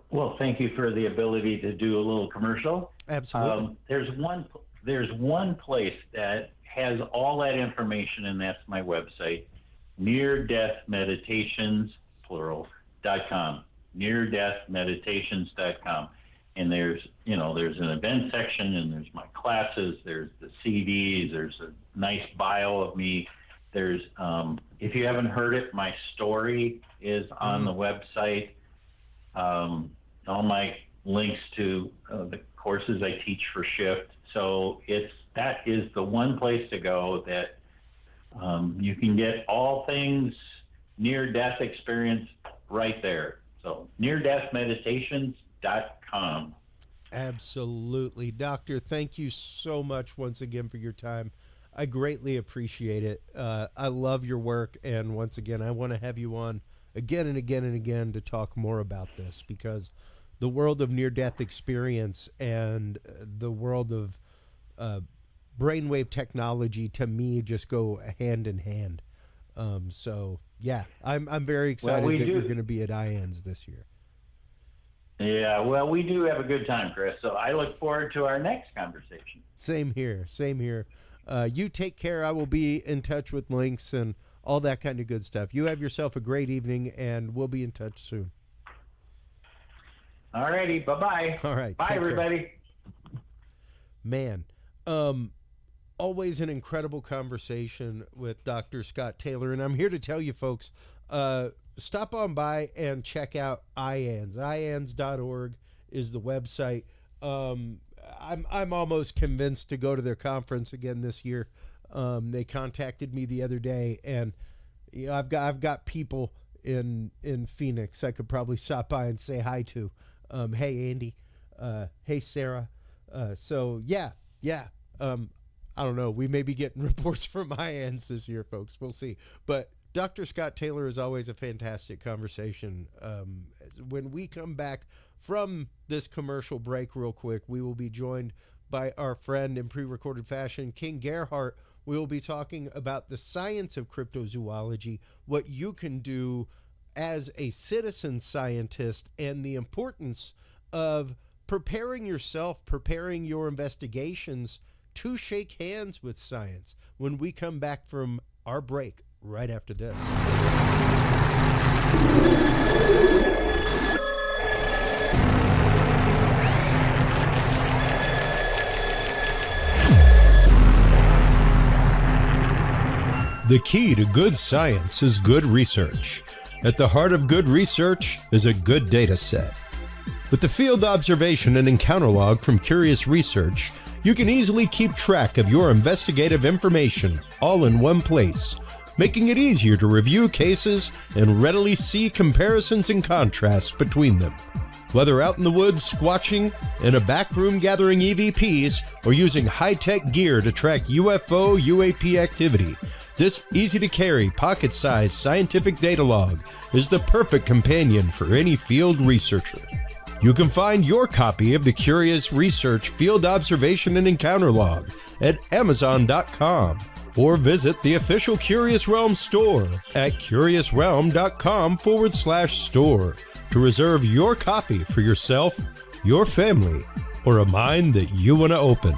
[SPEAKER 2] Well, thank you for the ability to do a little commercial.
[SPEAKER 1] Absolutely.
[SPEAKER 2] There's one place that has all that information, and that's my website, near-death-meditations, plural.com, near-death-meditations.com. And there's an event section, and there's my classes, there's the CDs, there's a nice bio of me. There's, if you haven't heard it, my story is on the website. All my links to the courses I teach for Shift. So that is the one place to go that you can get all things near-death experience right there. So near-death-meditations.com.
[SPEAKER 1] Absolutely. Doctor, thank you so much once again for your time. I greatly appreciate it. I love your work, and once again, I want to have you on again and again and again to talk more about this, because the world of near-death experience and the world of brainwave technology, to me, just go hand in hand. So yeah, I'm very excited that you're going to be at IANS this year.
[SPEAKER 2] Yeah, well, we do have a good time, Chris. So I look forward to our next conversation.
[SPEAKER 1] Same here. Same here. You take care. I will be in touch with links and all that kind of good stuff. You have yourself a great evening, and we'll be in touch soon.
[SPEAKER 2] All righty. Bye-bye.
[SPEAKER 1] All right.
[SPEAKER 2] Bye, everybody.
[SPEAKER 1] Care. Man, always an incredible conversation with Dr. Scott Taylor. And I'm here to tell you folks, stop on by and check out IANS. IANS.org is the website. I'm almost convinced to go to their conference again this year. They contacted me the other day, and you know, I've got people in Phoenix I could probably stop by and say hi to. Hey Andy, hey Sarah. So yeah. I don't know. We may be getting reports from IANS this year, folks. We'll see. But Dr. Scott Taylor is always a fantastic conversation. When we come back from this commercial break real quick, we will be joined by our friend in pre-recorded fashion, Ken Gerhard. We will be talking about the science of cryptozoology, what you can do as a citizen scientist, and the importance of preparing yourself, preparing your investigations to shake hands with science, when we come back from our break right after this. The key to good science is good research. At the heart of good research is a good data set. With the field observation and encounter log from Curious Research, you can easily keep track of your investigative information all in one place, making it easier to review cases and readily see comparisons and contrasts between them. Whether out in the woods squatching, in a back room gathering EVPs, or using high-tech gear to track UFO, UAP activity, this easy-to-carry, pocket-sized scientific data log is the perfect companion for any field researcher. You can find your copy of the Curious Research Field Observation and Encounter Log at Amazon.com, or visit the official Curious Realm store at curiousrealm.com/store to reserve your copy for yourself, your family, or a mind that you want to open.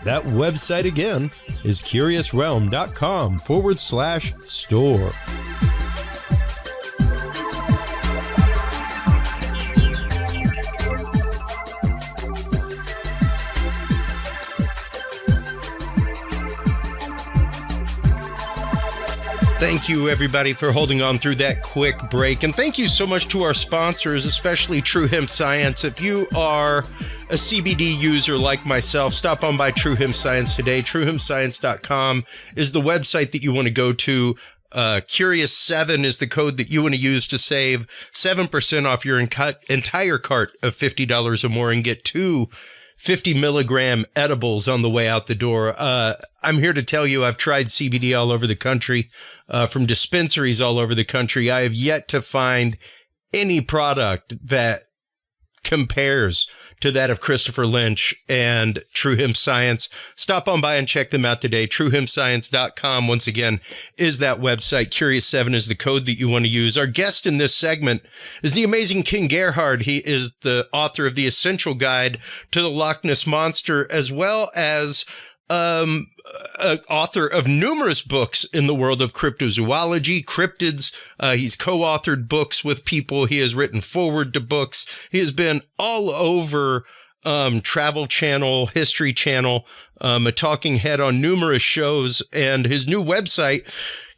[SPEAKER 1] That website again is curiousrealm.com/store. Thank you, everybody, for holding on through that quick break. And thank you so much to our sponsors, especially True Hemp Science. If you are a CBD user like myself, stop on by True Hemp Science today. TrueHempScience.com is the website that you want to go to. Curious7 is the code that you want to use to save 7% off your entire cart of $50 or more and get 2 50-milligram edibles on the way out the door. I'm here to tell you I've tried CBD all over the country, from dispensaries all over the country. I have yet to find any product that compares to that of Christopher Lynch and True Hemp Science. Stop on by and check them out today. TrueHempScience.com, once again, is that website. Curious7 is the code that you want to use. Our guest in this segment is the amazing Ken Gerhard. He is the author of The Essential Guide to the Loch Ness Monster, as well as author of numerous books in the world of cryptozoology, cryptids. He's co-authored books with people. He has written forward to books. He has been all over Travel Channel, History Channel, a talking head on numerous shows. And his new website,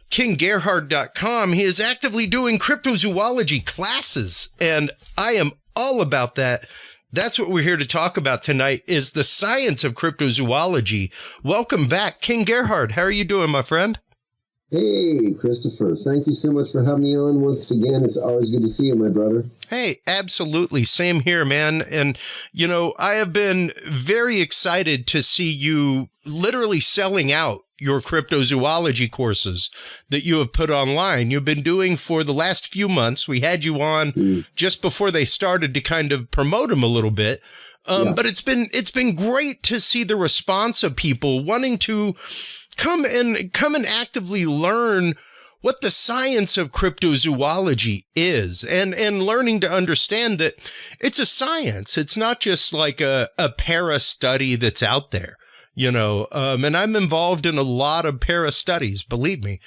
[SPEAKER 1] KenGerhard.com, he is actively doing cryptozoology classes. And I am all about that. That's what we're here to talk about tonight, is the science of cryptozoology. Welcome back, Ken Gerhard. How are you doing, my friend?
[SPEAKER 3] Hey, Christopher. Thank you so much for having me on once again. It's always good to see you, my brother.
[SPEAKER 1] Hey, absolutely. Same here, man. And, you know, I have been very excited to see you literally selling out your cryptozoology courses that you have put online. You've been doing for the last few months. We had you on just before they started to kind of promote them a little bit. But it's been great to see the response of people wanting to come and actively learn what the science of cryptozoology is, and learning to understand that it's a science. It's not just like a para study that's out there. You know, and I'm involved in a lot of para studies, believe me.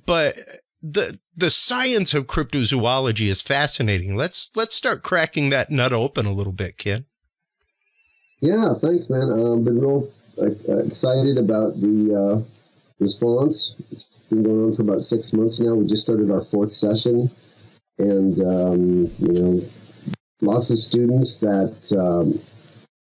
[SPEAKER 1] But the science of cryptozoology is fascinating. Let's start cracking that nut open a little bit, Ken.
[SPEAKER 3] Yeah, thanks, man. Been real excited about the response. It's been going on for about 6 months now. We just started our 4th session, and you know, lots of students that.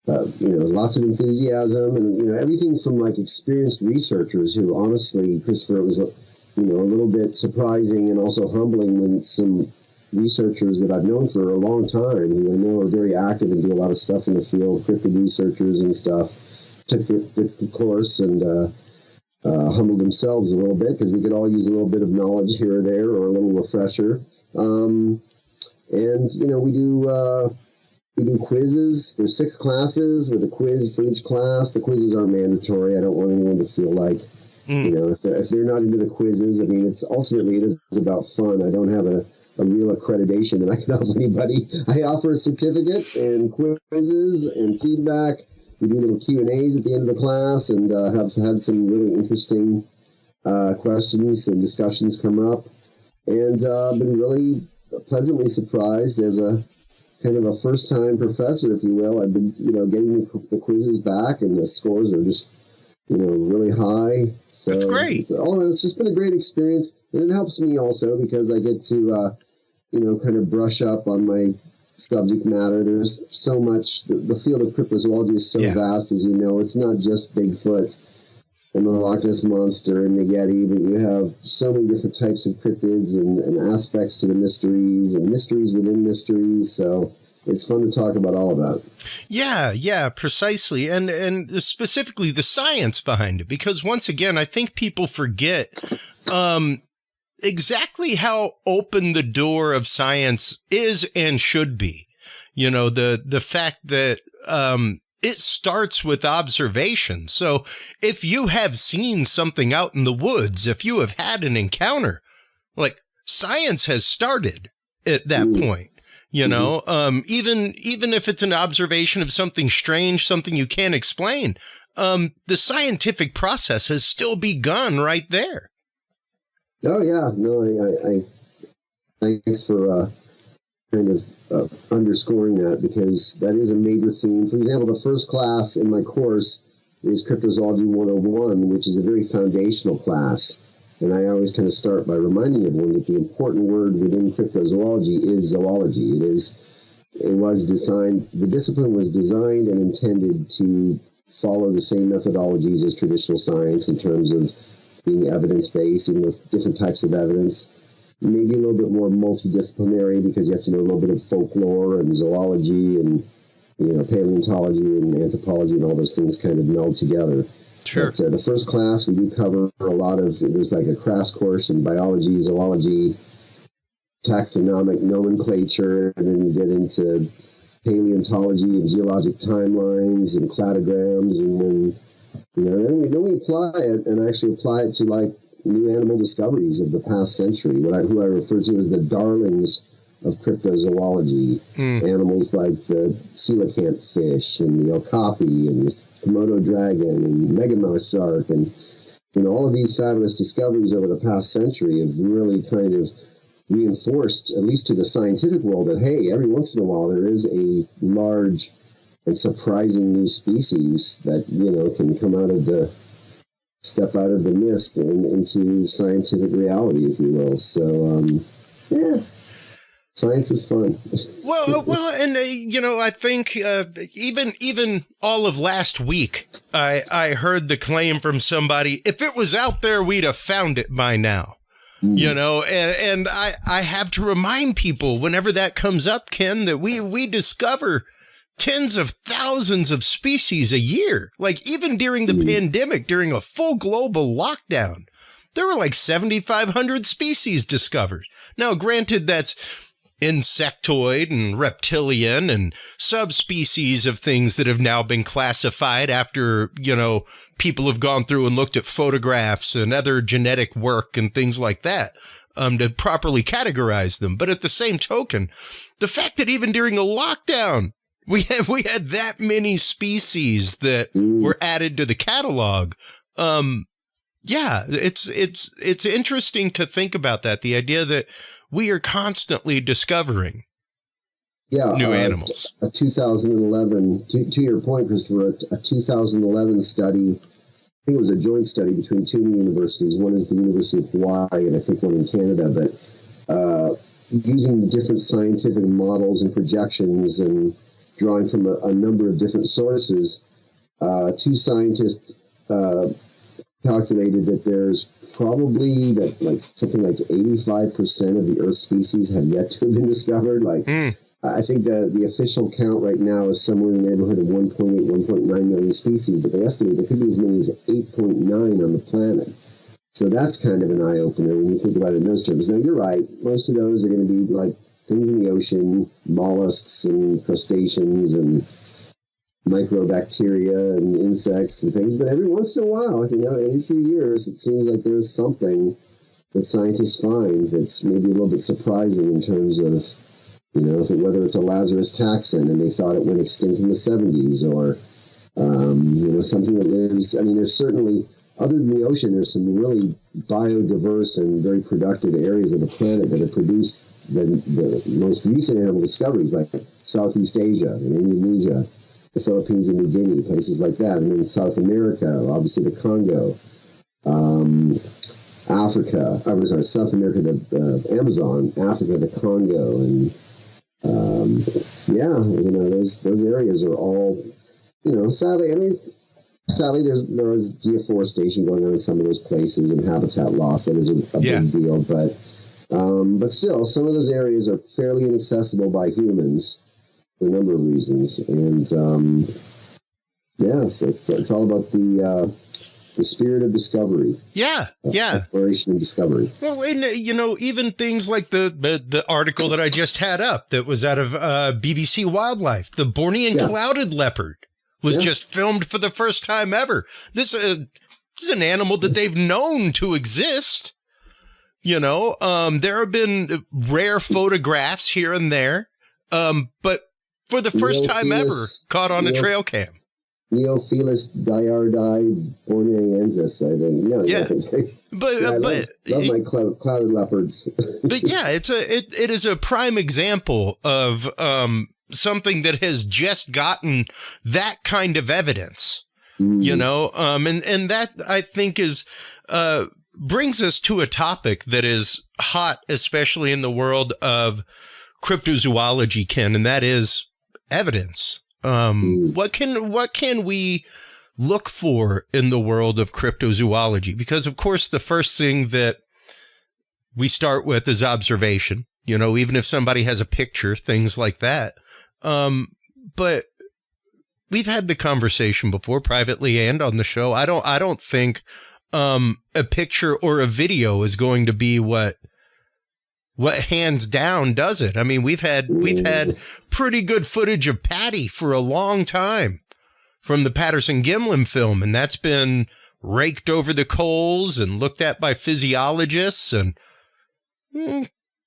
[SPEAKER 3] You know, lots of enthusiasm, and, you know, everything from like experienced researchers who, honestly, Christopher, it was, you know, a little bit surprising and also humbling when some researchers that I've known for a long time, who I know are very active and do a lot of stuff in the field, cryptid researchers and stuff, took the course and humbled themselves a little bit, because we could all use a little bit of knowledge here or there, or a little refresher. And, you know, we do quizzes. There's 6 classes with a quiz for each class. The quizzes aren't mandatory. I don't want anyone to feel like, you know, if they're not into the quizzes. I mean, it is about fun. I don't have a real accreditation that I can offer anybody. I offer a certificate and quizzes and feedback. We do little Q&As at the end of the class, and have had some really interesting questions and discussions come up. And been really pleasantly surprised as a kind of a first-time professor, if you will. I've been, you know, getting the quizzes back, and the scores are just, you know, really high. So
[SPEAKER 1] that's great.
[SPEAKER 3] It's just been a great experience, and it helps me also because I get to, you know, kind of brush up on my subject matter. There's so much. The field of cryptozoology is so vast, as you know. It's not just Bigfoot and the Loch Ness Monster and the Yeti, but you have so many different types of cryptids and aspects to the mysteries and mysteries within mysteries. So it's fun to talk about all of that.
[SPEAKER 1] Yeah, precisely. And specifically the science behind it, because once again, I think people forget exactly how open the door of science is and should be. You know, the fact that it starts with observation. So if you have seen something out in the woods, if you have had an encounter, like, science has started at that point, you know, even if it's an observation of something strange, something you can't explain, the scientific process has still begun right there.
[SPEAKER 3] Oh yeah, no, I thanks for kind of underscoring that, because that is a major theme. For example, the first class in my course is Cryptozoology 101, which is a very foundational class. And I always kind of start by reminding everyone that the important word within cryptozoology is zoology. The discipline was designed and intended to follow the same methodologies as traditional science in terms of being evidence-based, and with different types of evidence. Maybe a little bit more multidisciplinary, because you have to know a little bit of folklore and zoology and paleontology and anthropology, and all those things kind of meld together.
[SPEAKER 1] Sure.
[SPEAKER 3] But the first class, we do cover a lot of, there's like a crash course in biology, zoology, taxonomic nomenclature, and then you get into paleontology and geologic timelines and cladograms, and then then we apply it, and actually apply it to like new animal discoveries of the past century, who I refer to as the darlings of cryptozoology. Animals like the coelacanth fish and the okapi and the Komodo dragon and megamouth shark, and all of these fabulous discoveries over the past century have really kind of reinforced, at least to the scientific world, that hey, every once in a while there is a large and surprising new species that can step out of the mist and into scientific reality, if you will. So yeah. Science is fun.
[SPEAKER 1] Well, and I think even all of last week, I heard the claim from somebody: if it was out there, we'd have found it by now. And I have to remind people whenever that comes up, Ken, that we discover tens of thousands of species a year. Like even during the pandemic, during a full global lockdown, there were like 7,500 species discovered. Now, granted, that's insectoid and reptilian and subspecies of things that have now been classified after, people have gone through and looked at photographs and other genetic work and things like that, to properly categorize them. But at the same token, the fact that even during a lockdown, we had that many species that were added to the catalog. It's interesting to think about that. The idea that we are constantly discovering new animals.
[SPEAKER 3] A 2011, to your point, Christopher, a 2011 study, I think it was a joint study between two universities. One is the University of Hawaii, and I think one in Canada, but using different scientific models and projections and drawing from a number of different sources, two scientists calculated that there's probably something like 85% of the Earth species have yet to have been discovered. I think the official count right now is somewhere in the neighborhood of 1.8, 1.9 million species, but they estimate there could be as many as 8.9 on the planet. So that's kind of an eye-opener when you think about it in those terms. Now, you're right. Most of those are going to be like things in the ocean, mollusks and crustaceans and microbacteria and insects and things. But every once in a while, every few years, it seems like there's something that scientists find that's maybe a little bit surprising in terms of, whether it's a Lazarus taxon and they thought it went extinct in the 70s, or, something that lives. There's certainly, other than the ocean, there's some really biodiverse and very productive areas of the planet that have produced the most recent animal discoveries, like Southeast Asia and Indonesia, the Philippines and New Guinea, places like that. And then South America, obviously the Congo, South America, the Amazon, Africa, the Congo, and those areas are all, sadly there is deforestation going on in some of those places and habitat loss. That is a big deal, but still, some of those areas are fairly inaccessible by humans for a number of reasons, and it's all about the spirit of discovery. Exploration and discovery.
[SPEAKER 1] Well, and even things like the article that I just had up that was out of BBC Wildlife, the Bornean clouded leopard was just filmed for the first time ever. This is an animal that they've known to exist. There have been rare photographs here and there, but for the first time ever, caught on a trail cam.
[SPEAKER 3] Neophilus diardi borneensis, I think. No,
[SPEAKER 1] Yeah.
[SPEAKER 3] I love my clouded leopards.
[SPEAKER 1] But yeah, it is a prime example of something that has just gotten that kind of evidence, you know, and that I think is brings us to a topic that is hot, especially in the world of cryptozoology, Ken, and that is evidence. What can we look for in the world of cryptozoology? Because of course, the first thing that we start with is observation, you know, even if somebody has a picture, things like that. But we've had the conversation before, privately and on the show. I don't think a picture or a video is going to be what hands down does it. I mean, we've had pretty good footage of Patty for a long time from the Patterson-Gimlin film, and that's been raked over the coals and looked at by physiologists and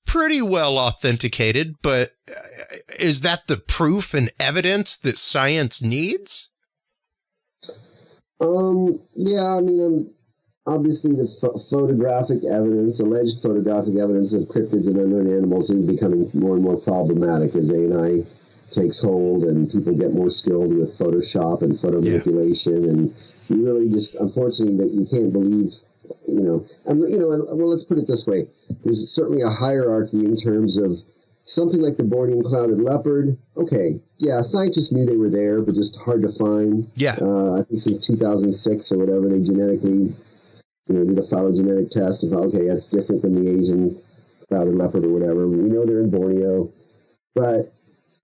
[SPEAKER 1] pretty well authenticated. But is that the proof and evidence that science needs?
[SPEAKER 3] Yeah, I mean, obviously the photographic evidence, alleged photographic evidence of cryptids and unknown animals is becoming more and more problematic as AI takes hold and people get more skilled with Photoshop and photo manipulation. And you really just, unfortunately, that you can't believe, well, let's put it this way. There's certainly a hierarchy in terms of something like the Borneo clouded leopard. Okay, yeah, scientists knew they were there, but just hard to find.
[SPEAKER 1] Yeah.
[SPEAKER 3] I think since 2006 or whatever, they genetically, did a phylogenetic test of, okay, that's different than the Asian clouded leopard or whatever. We know they're in Borneo. But,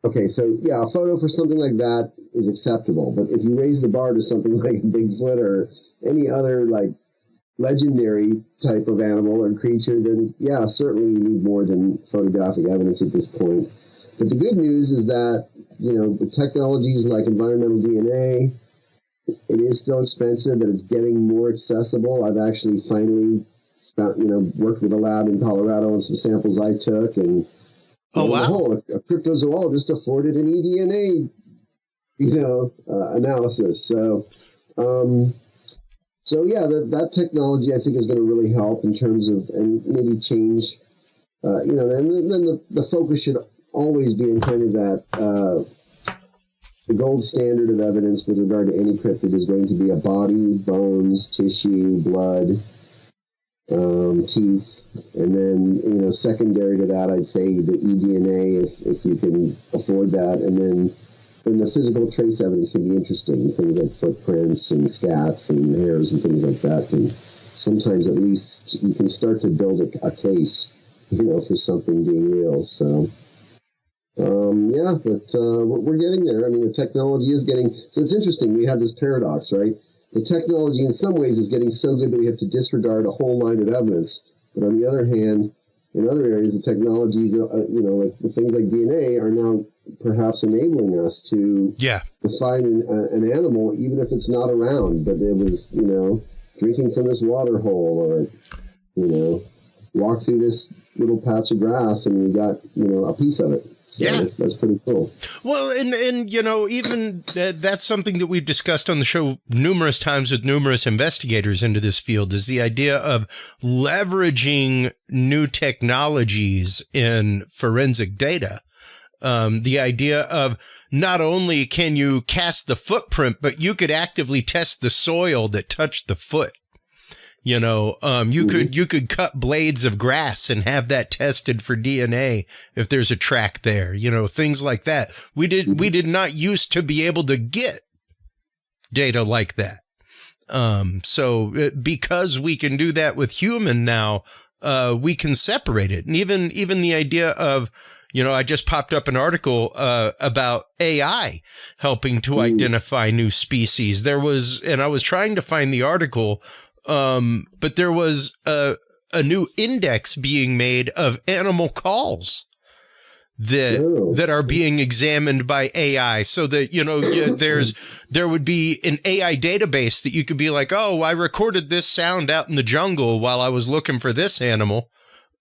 [SPEAKER 3] okay, so, yeah, a photo for something like that is acceptable. But if you raise the bar to something like Bigfoot or any other, like, legendary type of animal or creature, then, yeah, certainly you need more than photographic evidence at this point. But the good news is that, the technologies like environmental DNA, it is still expensive, but it's getting more accessible. I've actually finally worked with a lab in Colorado on some samples I took, and a cryptozoologist afforded an eDNA, analysis. So yeah, that technology I think is going to really help in terms of, and maybe change, and then the focus should always be in kind of that. The gold standard of evidence with regard to any cryptid is going to be a body, bones, tissue, blood, teeth, and then, secondary to that, I'd say the eDNA, if you can afford that, and then the physical trace evidence can be interesting, things like footprints and scats and hairs and things like that. And sometimes at least you can start to build a case, for something being real. So. We're getting there. I mean, the technology is getting, so it's interesting. We have this paradox, right? The technology in some ways is getting so good that we have to disregard a whole line of evidence. But on the other hand, in other areas, the technologies, like the things like DNA are now perhaps enabling us to define an animal, even if it's not around, but it was, drinking from this water hole or, walk through this little patch of grass and we got, a piece of it. So that's pretty cool.
[SPEAKER 1] Well, and even that's something that we've discussed on the show numerous times with numerous investigators into this field is the idea of leveraging new technologies in forensic data. The idea of not only can you cast the footprint, but you could actively test the soil that touched the foot. You could cut blades of grass and have that tested for DNA if there's a track there, things like that. We did not used to be able to get data like that. Because we can do that with human now, we can separate it. And even the idea of, I just popped up an article about AI helping to identify new species. And I was trying to find the article, but there was a new index being made of animal calls that are being examined by AI, so that there would be an AI database that you could be like, oh, I recorded this sound out in the jungle while I was looking for this animal,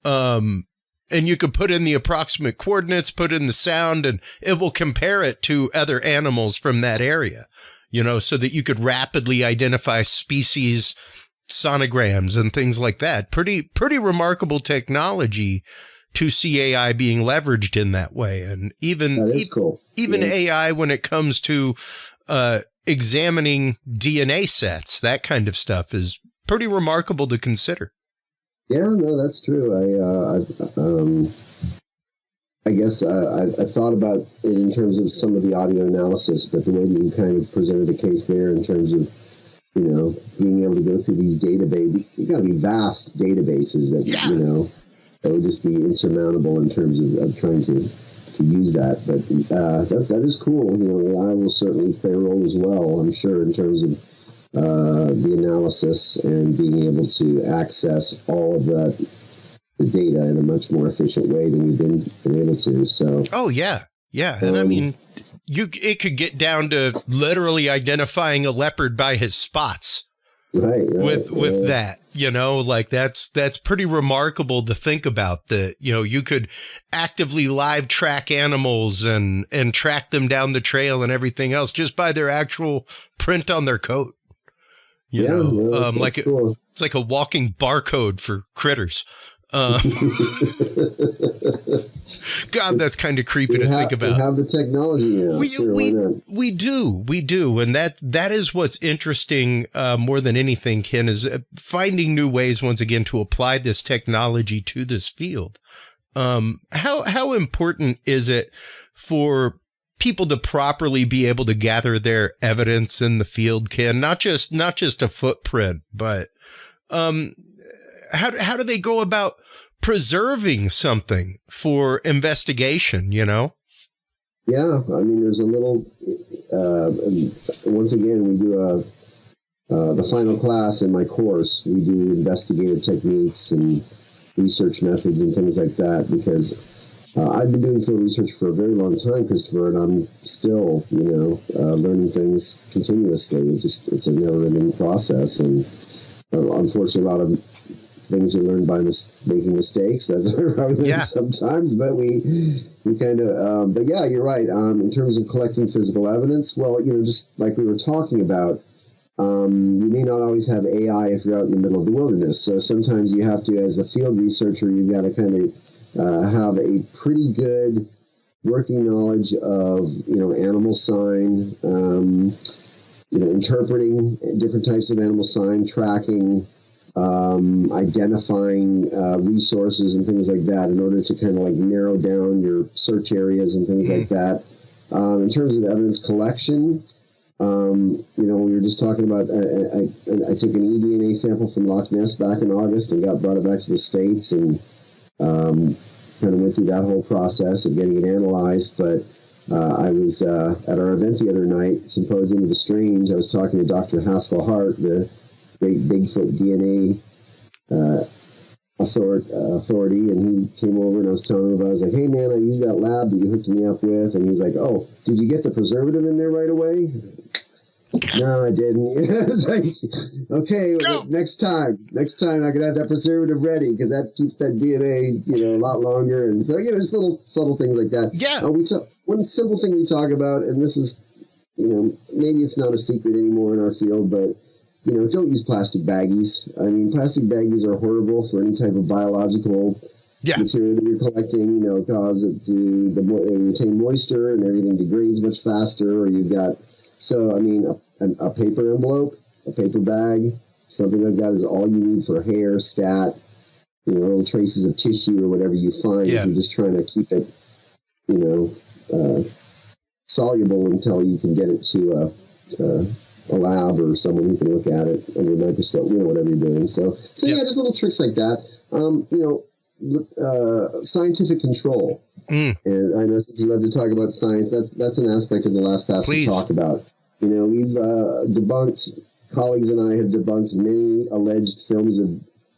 [SPEAKER 1] and you could put in the approximate coordinates, put in the sound, and it will compare it to other animals from that area. so that you could rapidly identify species sonograms and things like that. Pretty remarkable technology to see AI being leveraged in that way. And even
[SPEAKER 3] cool.
[SPEAKER 1] Even AI when it comes to examining DNA sets, that kind of stuff is pretty remarkable to consider.
[SPEAKER 3] Yeah, no, that's true. I guess I thought about it in terms of some of the audio analysis, but the way that you kind of presented a case there in terms of, being able to go through these databases, you got to be vast databases that, that would just be insurmountable in terms of trying to use that. But that is cool. AI will certainly play a role as well, I'm sure, in terms of the analysis and being able to access all of the data in a much more efficient way than we've been able to. So,
[SPEAKER 1] and I mean, it could get down to literally identifying a leopard by his spots.
[SPEAKER 3] Right.
[SPEAKER 1] With that, that's pretty remarkable to think about. That you could actively live track animals and track them down the trail and everything else just by their actual print on their coat. Cool. It's like a walking barcode for critters. God, that's kind of creepy to think about.
[SPEAKER 3] We have the technology now.
[SPEAKER 1] We do. And that is what's interesting more than anything, Ken, is finding new ways, once again, to apply this technology to this field. How important is it for people to properly be able to gather their evidence in the field, Ken? Not just a footprint, but how do they go about preserving something for investigation,
[SPEAKER 3] Yeah, I mean, there's a little, once again, we do the final class in my course, we do investigative techniques and research methods and things like that, because I've been doing field research for a very long time, Christopher, and I'm still, learning things continuously. It's a never-ending process, and unfortunately, a lot of things are learned by making mistakes. That's sometimes, but we kind of. But yeah, you're right. In terms of collecting physical evidence, well, just like we were talking about, you may not always have AI if you're out in the middle of the wilderness. So sometimes you have to, as a field researcher, you've got to kind of have a pretty good working knowledge of animal sign, interpreting different types of animal sign, tracking, identifying resources and things like that in order to kind of like narrow down your search areas and things like that. In terms of evidence collection, we were just talking about, I took an eDNA sample from Loch Ness back in August and brought it back to the States and kind of went through that whole process of getting it analyzed. But I was at our event the other night, Symposium of the Strange. I was talking to Dr. Haskell Hart, the great Bigfoot DNA authority, and he came over and I was telling him about it. I was like, hey man, I used that lab that you hooked me up with, and he's like, oh, did you get the preservative in there right away? No, I didn't. It's like, okay, well, next time I can have that preservative ready, because that keeps that DNA, a lot longer. And so, just little subtle things like that.
[SPEAKER 1] Yeah.
[SPEAKER 3] One simple thing we talk about, and this is, maybe it's not a secret anymore in our field, but don't use plastic baggies. I mean, plastic baggies are horrible for any type of biological material that you're collecting. Cause it to retain moisture and everything degrades much faster. Or you've got, so I mean, a paper envelope, a paper bag, something like that is all you need for hair, scat, little traces of tissue or whatever you find. If you're just trying to keep it, soluble until you can get it to a lab or someone who can look at it under a microscope, whatever you're doing. So just little tricks like that. Scientific control. And I know since you love to talk about science, that's an aspect of the last class we talked about. We've debunked, colleagues and I have debunked many alleged films of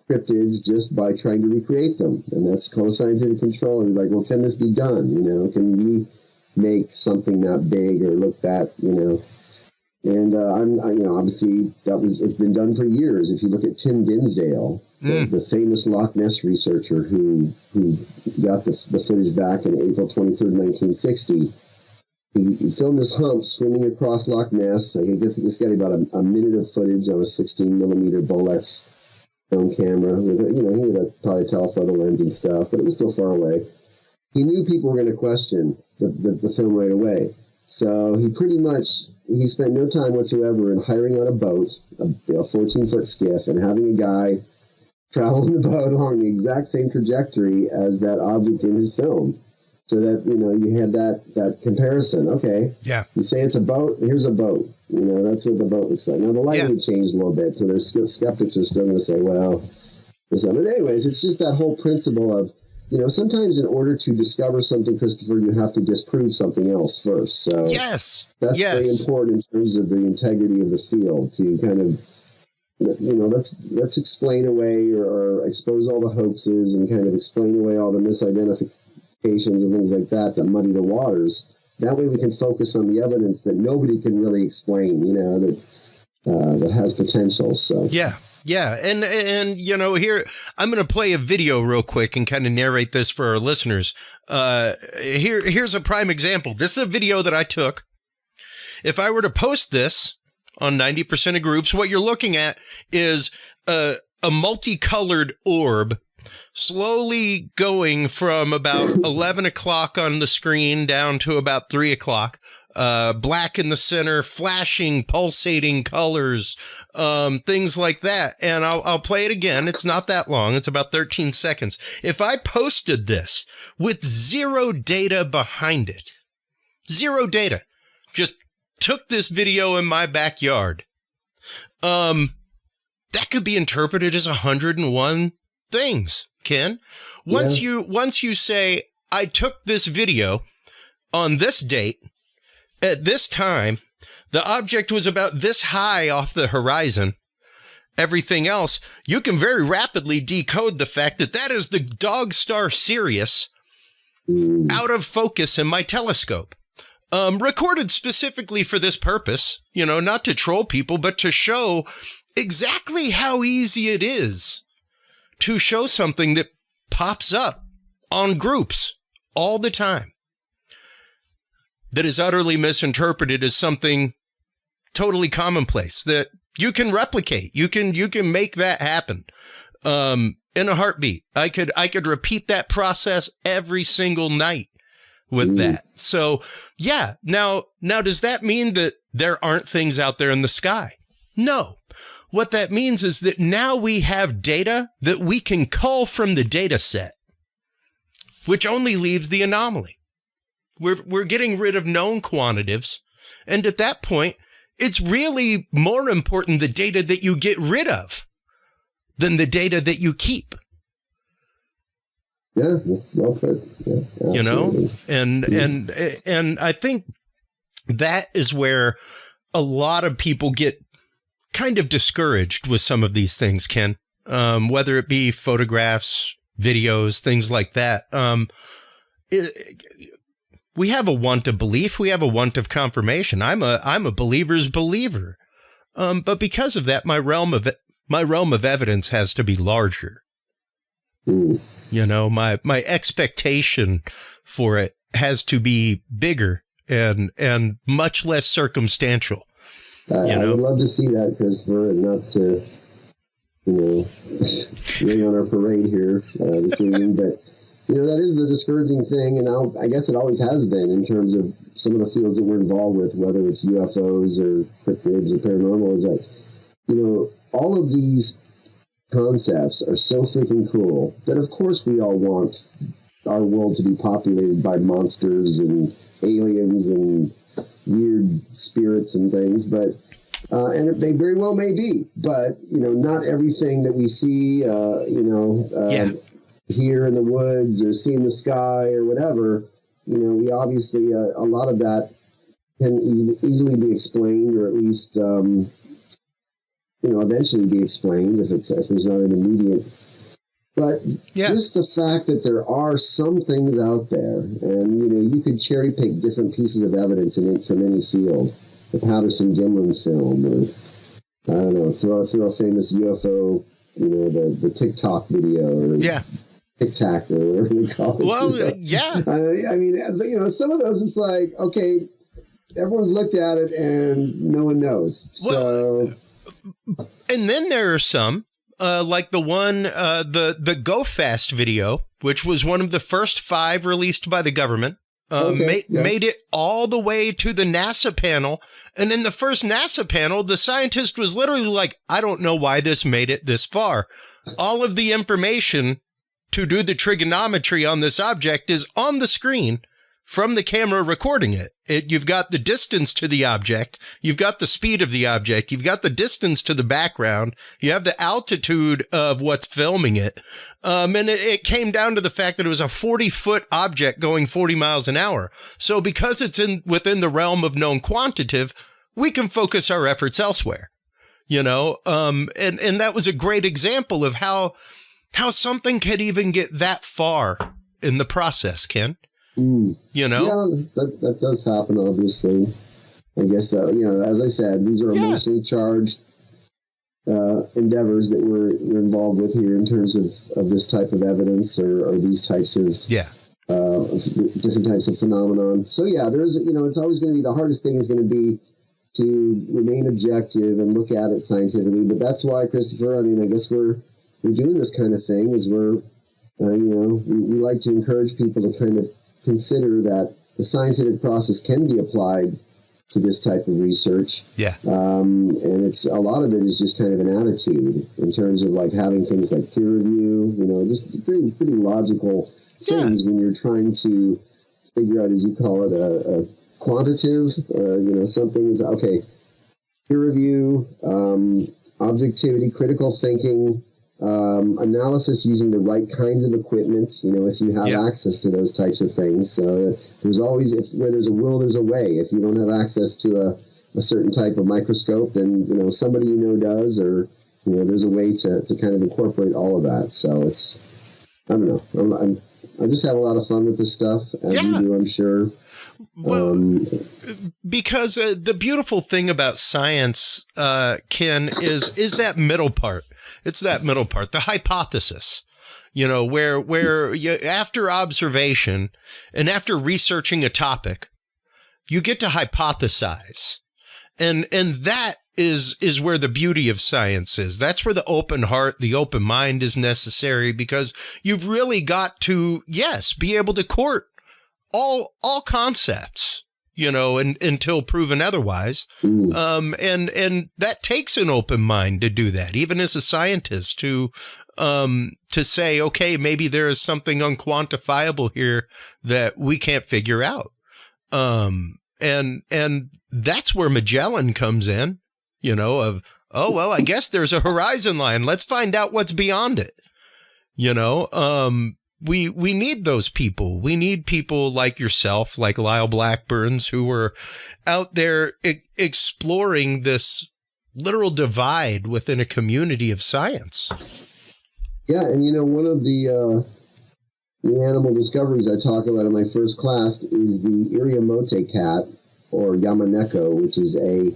[SPEAKER 3] cryptids just by trying to recreate them. And that's called scientific control. And you're like, well, can this be done? Can we make something that big or look that, And obviously it's been done for years. If you look at Tim Dinsdale, the famous Loch Ness researcher who got the footage back in April 23rd, 1960, he filmed this hump swimming across Loch Ness. I gave this guy about a minute of footage on a 16mm Bolex film camera. With he had probably a telephoto lens and stuff, but it was still far away. He knew people were going to question the film right away. So he spent no time whatsoever in hiring on a boat, a 14-foot skiff, and having a guy travel the boat along the exact same trajectory as that object in his film. So that, you had that comparison. Okay. Yeah. You say it's a boat, here's a boat. That's what the boat looks like. Now, the lighting changed a little bit, so there's still skeptics are still going to say, well, this. But anyways, it's just that whole principle of, sometimes in order to discover something, Christopher, you have to disprove something else first. So that's very important in terms of the integrity of the field, to kind of, let's explain away or expose all the hoaxes and kind of explain away all the misidentifications and things like that muddy the waters. That way we can focus on the evidence that nobody can really explain, that has potential. So
[SPEAKER 1] yeah, and here I'm going to play a video real quick and kind of narrate this for our listeners. Here's a prime example. This is a video that I took. If I were to post this on 90% of groups, what you're looking at is a multicolored orb slowly going from about 11 o'clock on the screen down to about 3 o'clock. Black in the center, flashing, pulsating colors, things like that. And I'll play it again. It's not that long. It's about 13 seconds. If I posted this with zero data behind it, zero data, just took this video in my backyard, that could be interpreted as 101 things, Ken. Once you say, I took this video on this date, at this time, the object was about this high off the horizon, everything else, you can very rapidly decode the fact that is the dog star Sirius out of focus in my telescope. Recorded specifically for this purpose, not to troll people, but to show exactly how easy it is to show something that pops up on groups all the time that is utterly misinterpreted as something totally commonplace that you can replicate. You can make that happen in a heartbeat. I could repeat that process every single night with that. So yeah. Now does that mean that there aren't things out there in the sky? No. What that means is that now we have data that we can cull from the data set, which only leaves the anomaly. We're getting rid of known quantitatives. And at that point, it's really more important the data that you get rid of than the data that you keep.
[SPEAKER 3] Yeah, well put. Yeah,
[SPEAKER 1] and I think that is where a lot of people get kind of discouraged with some of these things, Ken, whether it be photographs, videos, things like that. We have a want of belief. We have a want of confirmation. I'm a believer's believer. But because of that, my realm of evidence has to be larger. My expectation for it has to be bigger and much less circumstantial.
[SPEAKER 3] I would love to see that, Christopher, and not to, rain on our parade here this evening, but that is the discouraging thing, and I guess it always has been in terms of some of the fields that we're involved with, whether it's UFOs or cryptids or paranormal, is that, all of these concepts are so freaking cool that, of course, we all want our world to be populated by monsters and aliens and weird spirits and things, but and they very well may be, but not everything that we see here in the woods or see in the sky or whatever, we obviously a lot of that can easily be explained, or at least eventually be explained if there's not an immediate. But just the fact that there are some things out there, and you could cherry pick different pieces of evidence from any field. The Patterson-Gimlin film, or I don't know, throw a famous UFO, the TikTok video, or Tic Tac, or whatever they call it.
[SPEAKER 1] Well, yeah.
[SPEAKER 3] I mean, some of those, it's like, okay, everyone's looked at it and no one knows. So,
[SPEAKER 1] and then there are some, like the one, the Go Fast video, which was one of the first 5 released by the government, made it all the way to the NASA panel. And in the first NASA panel, the scientist was literally like, I don't know why this made it this far. All of the information to do the trigonometry on this object is on the screen from the camera recording it. You've got the distance to the object. You've got the speed of the object. You've got the distance to the background. You have the altitude of what's filming it. And it came down to the fact that it was a 40-foot object going 40 miles an hour. So because it's within the realm of known quantitative, we can focus our efforts elsewhere, and that was a great example of how something could even get that far in the process, Ken.
[SPEAKER 3] Yeah, that does happen, obviously. I guess, as I said, these are emotionally charged endeavors that we're involved with here in terms of this type of evidence or these types of different types of phenomenon. So, there's, it's always going to be, the hardest thing is going to be to remain objective and look at it scientifically. But that's why, Christopher, I guess we're doing this kind of thing, is we like to encourage people to kind of consider that the scientific process can be applied to this type of research.
[SPEAKER 1] Yeah.
[SPEAKER 3] And it's, a lot of it is just kind of an attitude in terms of like having things like peer review, just pretty logical things when you're trying to figure out, as you call it, a quantitative, something is, okay, peer review, objectivity, critical thinking, analysis using the right kinds of equipment, if you have access to those types of things. So there's always, where there's a will, there's a way. If you don't have access to a certain type of microscope, then, somebody does, or, there's a way to kind of incorporate all of that. So it's, I don't know. I just have a lot of fun with this stuff, as you do, I'm sure.
[SPEAKER 1] Well, because the beautiful thing about science, Ken, is that middle part. It's that middle part, the hypothesis, where you, after observation and after researching a topic, you get to hypothesize. And that is where the beauty of science is. That's where the open heart, the open mind is necessary, because you've really got to, be able to court all concepts, until proven otherwise. And that takes an open mind to do that, even as a scientist, to say, okay, maybe there is something unquantifiable here that we can't figure out. And that's where Magellan comes in, I guess there's a horizon line. Let's find out what's beyond it. We need those people. We need people like yourself, like Lyle Blackburns, who are out there exploring this literal divide within a community of science.
[SPEAKER 3] Yeah, and one of the animal discoveries I talk about in my first class is the Iriomote cat, or Yamaneko, which is a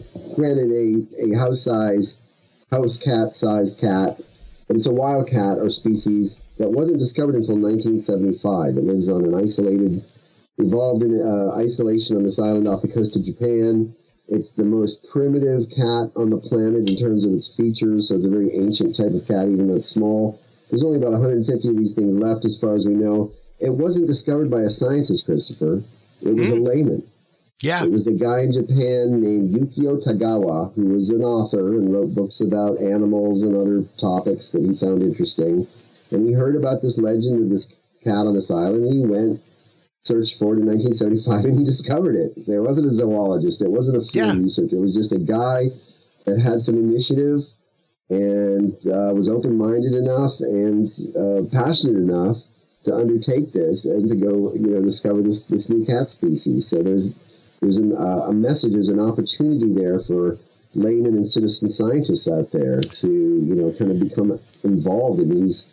[SPEAKER 3] house cat-sized cat, but it's a wild cat or species that wasn't discovered until 1975. It lives on evolved in isolation on this island off the coast of Japan. It's the most primitive cat on the planet in terms of its features, so it's a very ancient type of cat, even though it's small. There's only about 150 of these things left, as far as we know. It wasn't discovered by a scientist, Christopher. It was a layman.
[SPEAKER 1] Yeah.
[SPEAKER 3] It was a guy in Japan named Yukio Tagawa, who was an author and wrote books about animals and other topics that he found interesting. And he heard about this legend of this cat on this island, and he went, searched for it in 1975, and he discovered it. So it wasn't a zoologist. It wasn't a field researcher. It was just a guy that had some initiative and was open-minded enough and passionate enough to undertake this and to go, discover this new cat species. So there's a message, there's an opportunity there for laymen and citizen scientists out there to, kind of become involved in these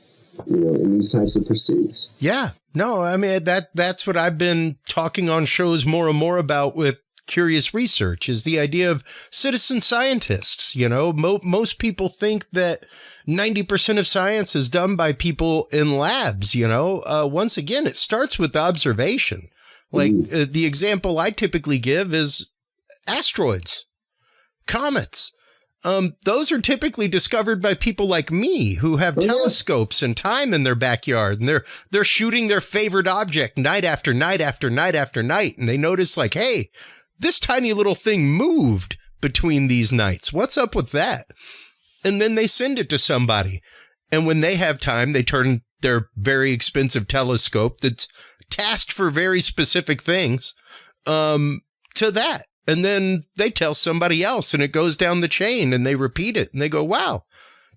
[SPEAKER 3] types of pursuits.
[SPEAKER 1] Yeah, no, I mean, that's what I've been talking on shows more and more about with Curious Research, is the idea of citizen scientists. Most people think that 90% of science is done by people in labs. Once again, it starts with observation. Like the example I typically give is asteroids, comets. Those are typically discovered by people like me who have telescopes and time in their backyard, and they're shooting their favorite object night after night after night after night, and they notice like, hey, this tiny little thing moved between these nights. What's up with that? And then they send it to somebody, and when they have time, they turn their very expensive telescope that's tasked for very specific things to that. And then they tell somebody else, and it goes down the chain, and they repeat it, and they go, wow,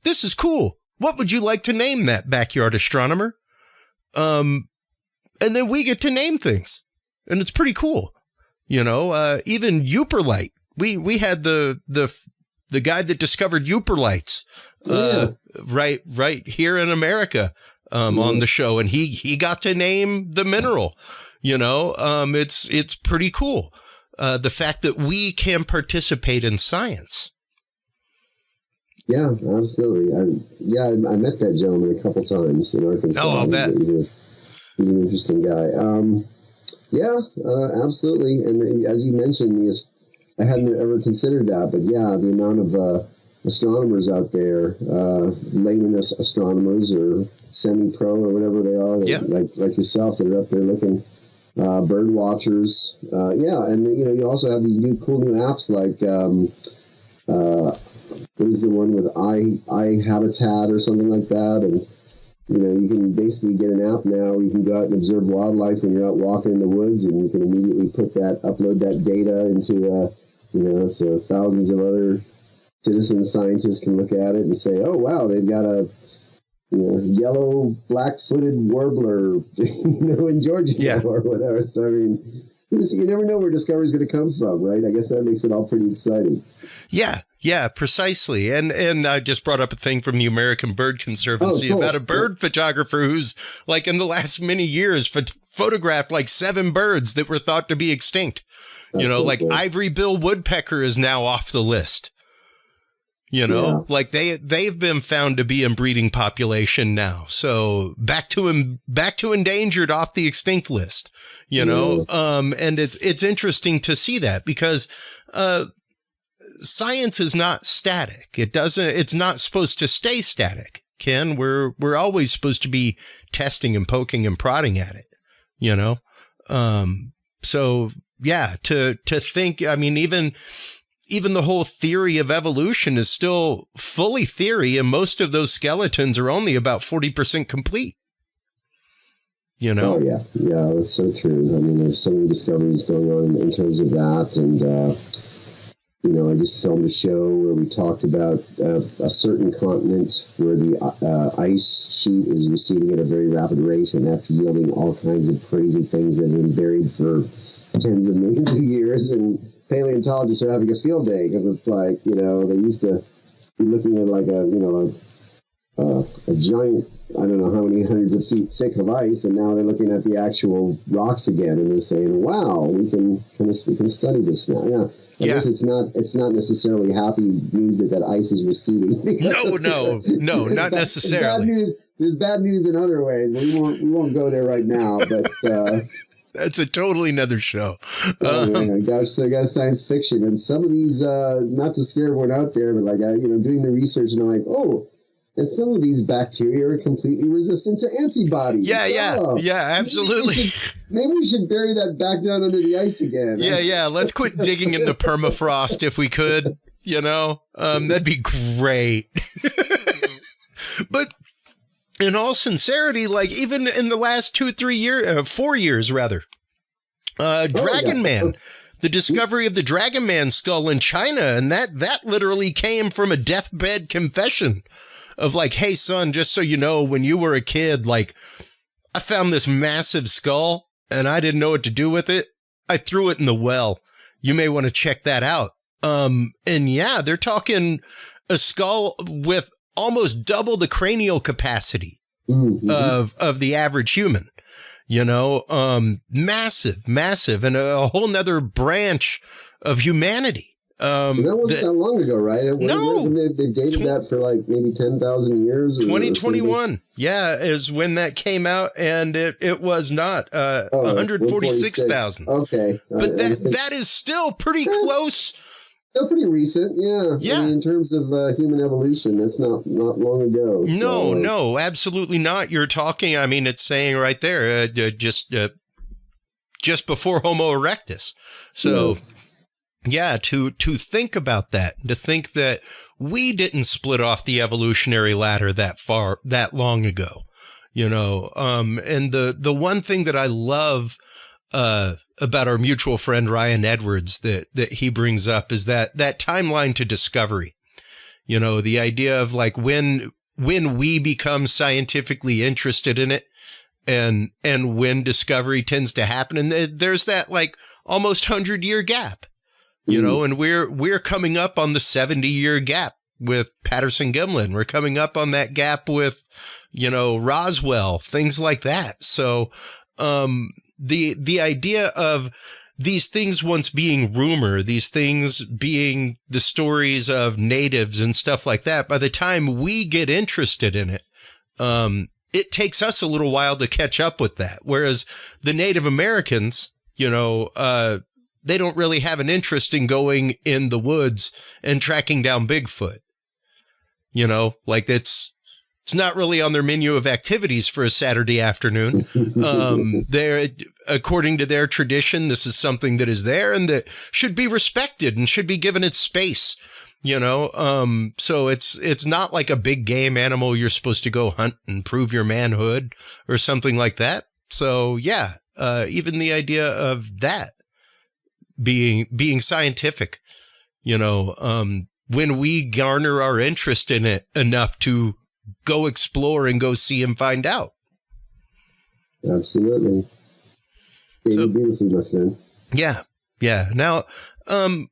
[SPEAKER 1] this is cool. What would you like to name that, backyard astronomer? And then we get to name things, and it's pretty cool. You know, even Uperlite. We had the guy that discovered Uperlites, right here in America, on the show, and he got to name the mineral. You know, it's pretty cool. The fact that we can participate in science.
[SPEAKER 3] Yeah, absolutely. I met that gentleman a couple times in Arkansas.
[SPEAKER 1] Oh, I'll bet.
[SPEAKER 3] He's an interesting guy. Absolutely. And as you mentioned, I hadn't ever considered that, but yeah, the amount of astronomers out there, layman astronomers or semi-pro or whatever they are, like yourself, that are up there looking. Bird watchers, and you also have these cool new apps like what is the one with eye habitat or something like that, and you can basically get an app now where you can go out and observe wildlife when you're out walking in the woods, and you can immediately upload that data into so thousands of other citizen scientists can look at it and say, oh wow, they've got a yellow black-footed warbler, in Georgia or whatever. So, I mean, you never know where discovery is going to come from, right? I guess that makes it all pretty exciting.
[SPEAKER 1] Yeah, precisely. And I just brought up a thing from the American Bird Conservancy about a bird photographer who's, like, in the last many years, photographed, like, 7 birds that were thought to be extinct. That's cool. Ivory-bill woodpecker is now off the list. Like they've been found to be in breeding population now. So back to endangered off the extinct list, and it's interesting to see that because, science is not static. It's not supposed to stay static, Ken. We're always supposed to be testing and poking and prodding at it, so yeah, to think, I mean, even the whole theory of evolution is still fully theory, and most of those skeletons are only about 40% complete.
[SPEAKER 3] Oh, yeah, that's so true. I mean, there's so many discoveries going on in terms of that, and I just filmed a show where we talked about a certain continent where the ice sheet is receding at a very rapid rate, and that's yielding all kinds of crazy things that have been buried for tens of millions of years, and paleontologists are having a field day because it's like, they used to be looking at like a giant, I don't know how many hundreds of feet thick of ice, and now they're looking at the actual rocks again, and they're saying, wow, we can study this now. I guess it's not necessarily happy news that ice is receding.
[SPEAKER 1] No, not necessarily.
[SPEAKER 3] There's bad news in other ways. We won't go there right now, but
[SPEAKER 1] that's a totally another show.
[SPEAKER 3] Oh man, gosh, so I got science fiction, and some of these, not to scare everyone out there, but like doing the research, and I'm like, oh, and some of these bacteria are completely resistant to antibodies.
[SPEAKER 1] Yeah, absolutely.
[SPEAKER 3] Maybe we should bury that back down under the ice again.
[SPEAKER 1] Yeah. Let's quit digging in the permafrost if we could. That'd be great. But in all sincerity, like even in the last 4 years rather, Dragon Man, the discovery of the Dragon Man skull in China, and that literally came from a deathbed confession of like, hey son, just so you know, when you were a kid, like I found this massive skull and I didn't know what to do with it. I threw it in the well. You may want to check that out. And yeah, they're talking a skull with almost double the cranial capacity of the average human, massive, and a whole nother branch of humanity.
[SPEAKER 3] And that wasn't that long ago, right? They've dated that for like maybe 10,000 years.
[SPEAKER 1] 2021, yeah, is when that came out, and it was not 146,000.
[SPEAKER 3] Okay,
[SPEAKER 1] but that is still pretty close.
[SPEAKER 3] Still pretty recent, yeah. I mean, in terms of human evolution, that's not long ago.
[SPEAKER 1] No, absolutely not. You're talking. I mean, it's saying right there, just before Homo erectus. So. Yeah. Yeah, to think about that, to think that we didn't split off the evolutionary ladder that long ago, and the one thing that I love about our mutual friend Ryan Edwards that he brings up is that timeline to discovery. The idea of like when we become scientifically interested in it, and when discovery tends to happen, and there's that like almost 100-year gap. And we're coming up on the 70-year gap with Patterson-Gimlin. We're coming up on that gap with, Roswell, things like that. So, the idea of these things once being rumor, these things being the stories of natives and stuff like that, by the time we get interested in it, it takes us a little while to catch up with that. Whereas the Native Americans, they don't really have an interest in going in the woods and tracking down Bigfoot. Like it's not really on their menu of activities for a Saturday afternoon. They're, according to their tradition, this is something that is there and that should be respected and should be given its space. So it's not like a big game animal you're supposed to go hunt and prove your manhood or something like that. So yeah, even the idea of that being scientific, when we garner our interest in it enough to go explore and go see and find out.
[SPEAKER 3] Absolutely. Beautifully, my friend.
[SPEAKER 1] Yeah. Yeah. Now,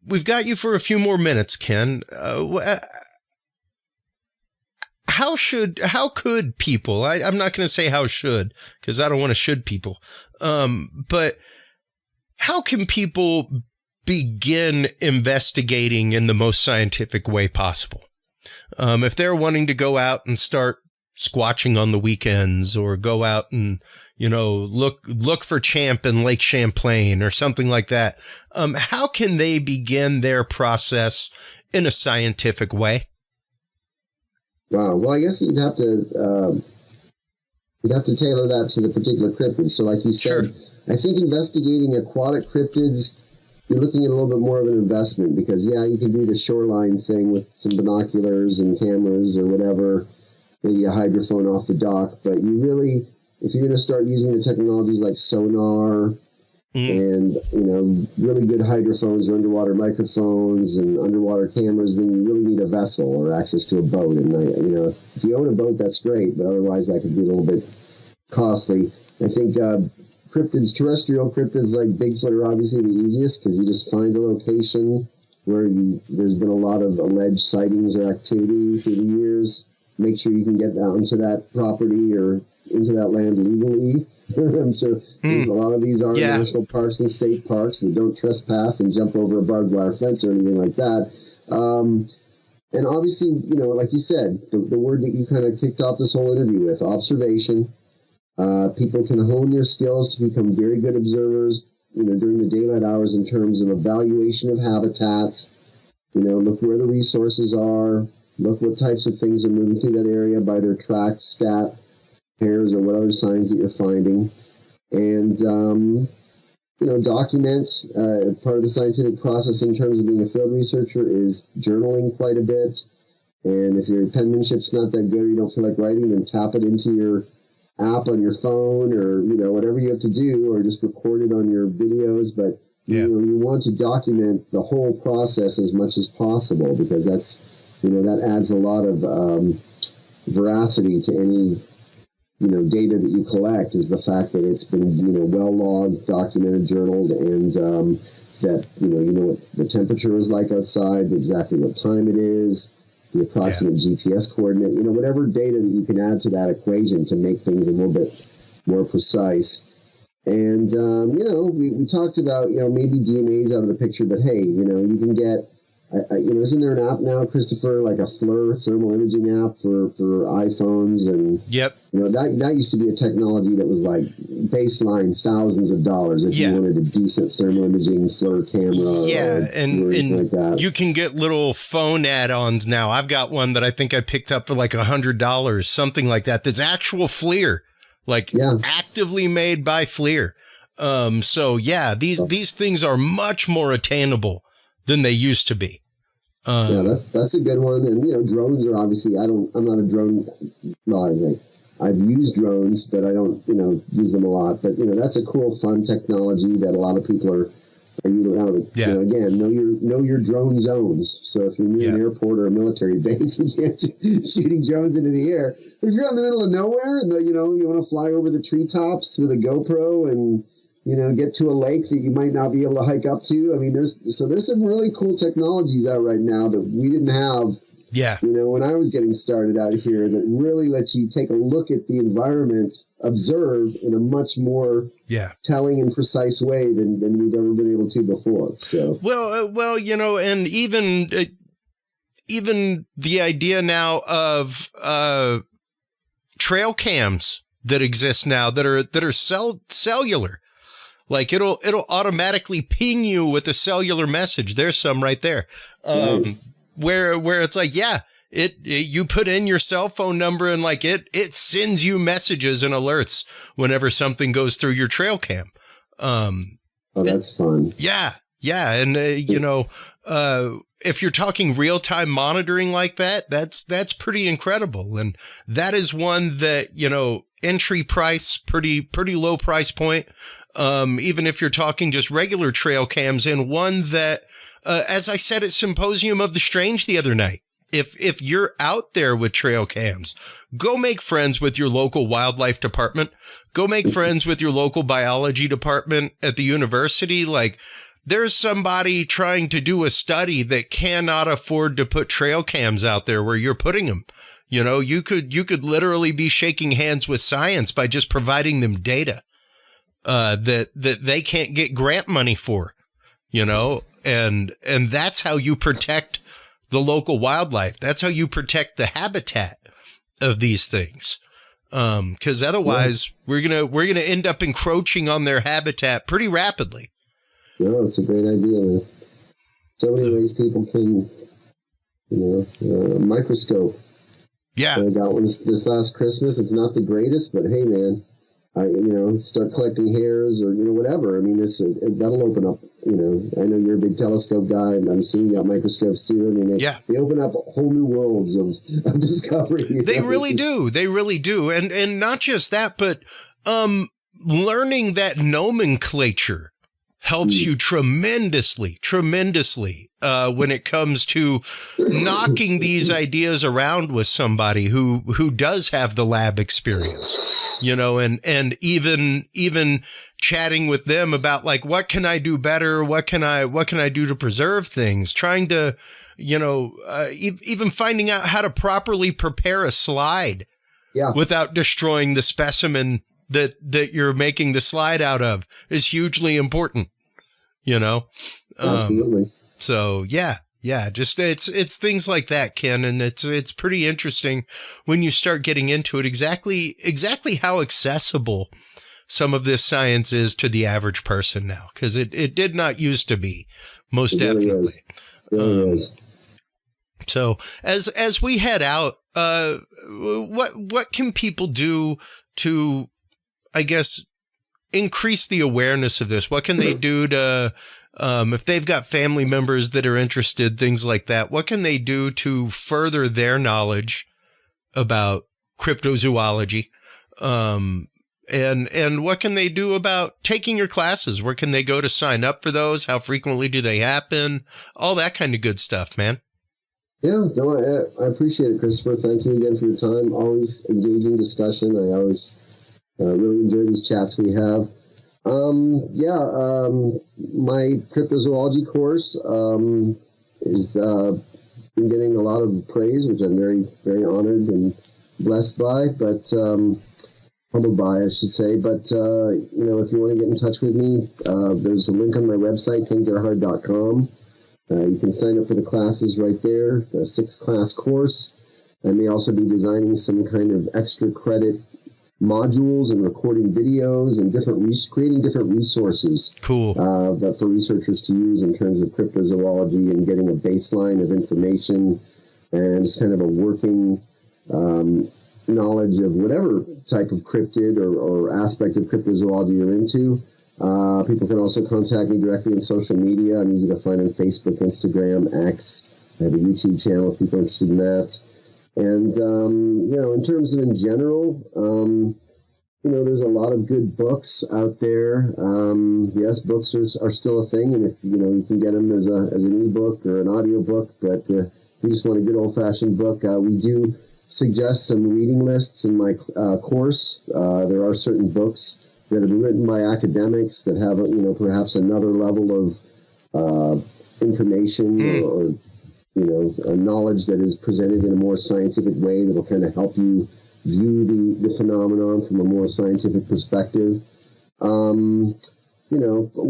[SPEAKER 1] we've got you for a few more minutes, Ken. How could people, I'm not going to say how should, because I don't want to should people. But how can people begin investigating in the most scientific way possible? If they're wanting to go out and start squatching on the weekends, or go out and, look for champ in Lake Champlain or something like that, how can they begin their process in a scientific way?
[SPEAKER 3] Wow. Well, I guess you'd have to tailor that to the particular cryptid. So like you said, sure. I think investigating aquatic cryptids, you're looking at a little bit more of an investment because, yeah, you can do the shoreline thing with some binoculars and cameras or whatever, maybe a hydrophone off the dock. But you really, if you're going to start using the technologies like sonar and, really good hydrophones or underwater microphones and underwater cameras, then you really need a vessel or access to a boat. And, if you own a boat, that's great, but otherwise that could be a little bit costly. I think cryptids, terrestrial cryptids like Bigfoot are obviously the easiest because you just find a location where there's been a lot of alleged sightings or activity through the years. Make sure you can get down to that property or into that land legally. I'm sure a lot of these are national parks and state parks that don't trespass and jump over a barbed wire fence or anything like that. And obviously, like you said, the word that you kind of kicked off this whole interview with, observation. People can hone their skills to become very good observers, during the daylight hours in terms of evaluation of habitats. Look where the resources are, look what types of things are moving through that area by their tracks, scat, pairs, or what other signs that you're finding. And, document. Part of the scientific process in terms of being a field researcher is journaling quite a bit. And if your penmanship's not that good or you don't feel like writing, then tap it into your app on your phone or, whatever you have to do, or just record it on your videos. But, you want to document the whole process as much as possible because that's, that adds a lot of veracity to any, data that you collect is the fact that it's been, well logged, documented, journaled, and that, what the temperature is like outside, exactly what time it is, the approximate GPS coordinate, whatever data that you can add to that equation to make things a little bit more precise. And, we talked about, maybe DNA's out of the picture, but hey, you can get isn't there an app now, Christopher, like a FLIR thermal imaging app for iPhones? And
[SPEAKER 1] yep,
[SPEAKER 3] that used to be a technology that was like baseline thousands of dollars if you wanted a decent thermal imaging FLIR camera.
[SPEAKER 1] Yeah, and
[SPEAKER 3] like that.
[SPEAKER 1] You can get little phone add-ons now. I've got one that I think I picked up for like $100, something like that. That's actual FLIR, actively made by FLIR. So yeah, these things are much more attainable than they used to be.
[SPEAKER 3] That's a good one. And drones are obviously, I'm not a drone. No, I've used drones, but I don't use them a lot. But that's a cool, fun technology that a lot of people are utilizing. Again, know your drone zones. So if you're near an airport or a military base, you can't shooting drones into the air. But if you're in the middle of nowhere and you want to fly over the treetops with a GoPro and get to a lake that you might not be able to hike up to. I mean, there's some really cool technologies out right now that we didn't have.
[SPEAKER 1] Yeah.
[SPEAKER 3] When I was getting started out here, that really lets you take a look at the environment, observe in a much more telling and precise way than we've ever been able to before. So
[SPEAKER 1] well, and even the idea now of trail cams that exist now that are cellular. Like it'll automatically ping you with a cellular message. There's some right there. Where it's like, you put in your cell phone number and like it sends you messages and alerts whenever something goes through your trail cam.
[SPEAKER 3] That's fun.
[SPEAKER 1] Yeah. And if you're talking real time monitoring like that, that's pretty incredible. And that is one that, entry price, pretty low price point. Even if you're talking just regular trail cams, and one that, as I said at Symposium of the Strange the other night, if you're out there with trail cams, go make friends with your local wildlife department, go make friends with your local biology department at the university. Like there's somebody trying to do a study that cannot afford to put trail cams out there where you're putting them. You could literally be shaking hands with science by just providing them data. That they can't get grant money for, and that's how you protect the local wildlife. That's how you protect the habitat of these things. 'Cause otherwise we're going to end up encroaching on their habitat pretty rapidly.
[SPEAKER 3] No, it's a great idea. So many ways people can, microscope.
[SPEAKER 1] Yeah.
[SPEAKER 3] I got one this last Christmas. It's not the greatest, but hey, man. Start collecting hairs or, whatever. I mean, that'll open up, I know you're a big telescope guy, and I'm assuming you got microscopes too. I mean, they open up whole new worlds of discovery.
[SPEAKER 1] They really do. They really do. And not just that, but learning that nomenclature helps you tremendously when it comes to knocking these ideas around with somebody who does have the lab experience, and even chatting with them about like, what can I do better? What can I do to preserve things? Trying to, even finding out how to properly prepare a slide without destroying the specimen that you're making the slide out of is hugely important,
[SPEAKER 3] Absolutely.
[SPEAKER 1] So just it's things like that, Ken, and it's pretty interesting when you start getting into it exactly how accessible some of this science is to the average person now, because it did not used to be, most definitely.
[SPEAKER 3] It really is.
[SPEAKER 1] So as we head out, what can people do to, I guess, increase the awareness of this? What can they do to, if they've got family members that are interested, things like that, what can they do to further their knowledge about cryptozoology? And what can they do about taking your classes? Where can they go to sign up for those? How frequently do they happen? All that kind of good stuff, man.
[SPEAKER 3] Yeah, no, I appreciate it, Christopher. Thank you again for your time. Always engaging discussion. I always really enjoy these chats we have. My cryptozoology course is been getting a lot of praise, which I'm very, very honored and blessed by, but humbled by, I should say. But, if you want to get in touch with me, there's a link on my website, kengerhard.com. You can sign up for the classes right there, the 6-class course. I may also be designing some kind of extra credit modules and recording videos and creating different resources.
[SPEAKER 1] Cool.
[SPEAKER 3] That for researchers to use in terms of cryptozoology and getting a baseline of information and just kind of a working knowledge of whatever type of cryptid or aspect of cryptozoology you're into. People can also contact me directly on social media. I'm easy to find on Facebook, Instagram, X. I have a YouTube channel if people are interested in that. And, in terms of in general, there's a lot of good books out there. Yes, books are still a thing. And if, you can get them as an ebook or an audio book, but if you just want a good old-fashioned book, we do suggest some reading lists in my course. There are certain books that have been written by academics that have, perhaps another level of information or knowledge that is presented in a more scientific way that will kind of help you view the phenomenon from a more scientific perspective. We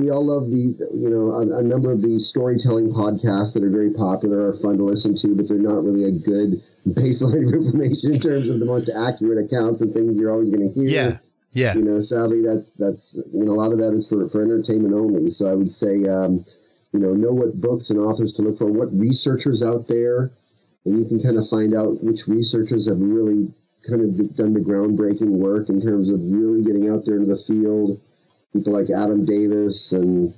[SPEAKER 3] all love a number of the storytelling podcasts that are very popular, are fun to listen to, but they're not really a good baseline of information in terms of the most accurate accounts and things you're always going to hear.
[SPEAKER 1] Yeah.
[SPEAKER 3] Sadly, that's a lot of that is for entertainment only. So I would say, know what books and authors to look for, what researchers out there, and you can kind of find out which researchers have really kind of done the groundbreaking work in terms of really getting out there into the field. People like Adam Davis and,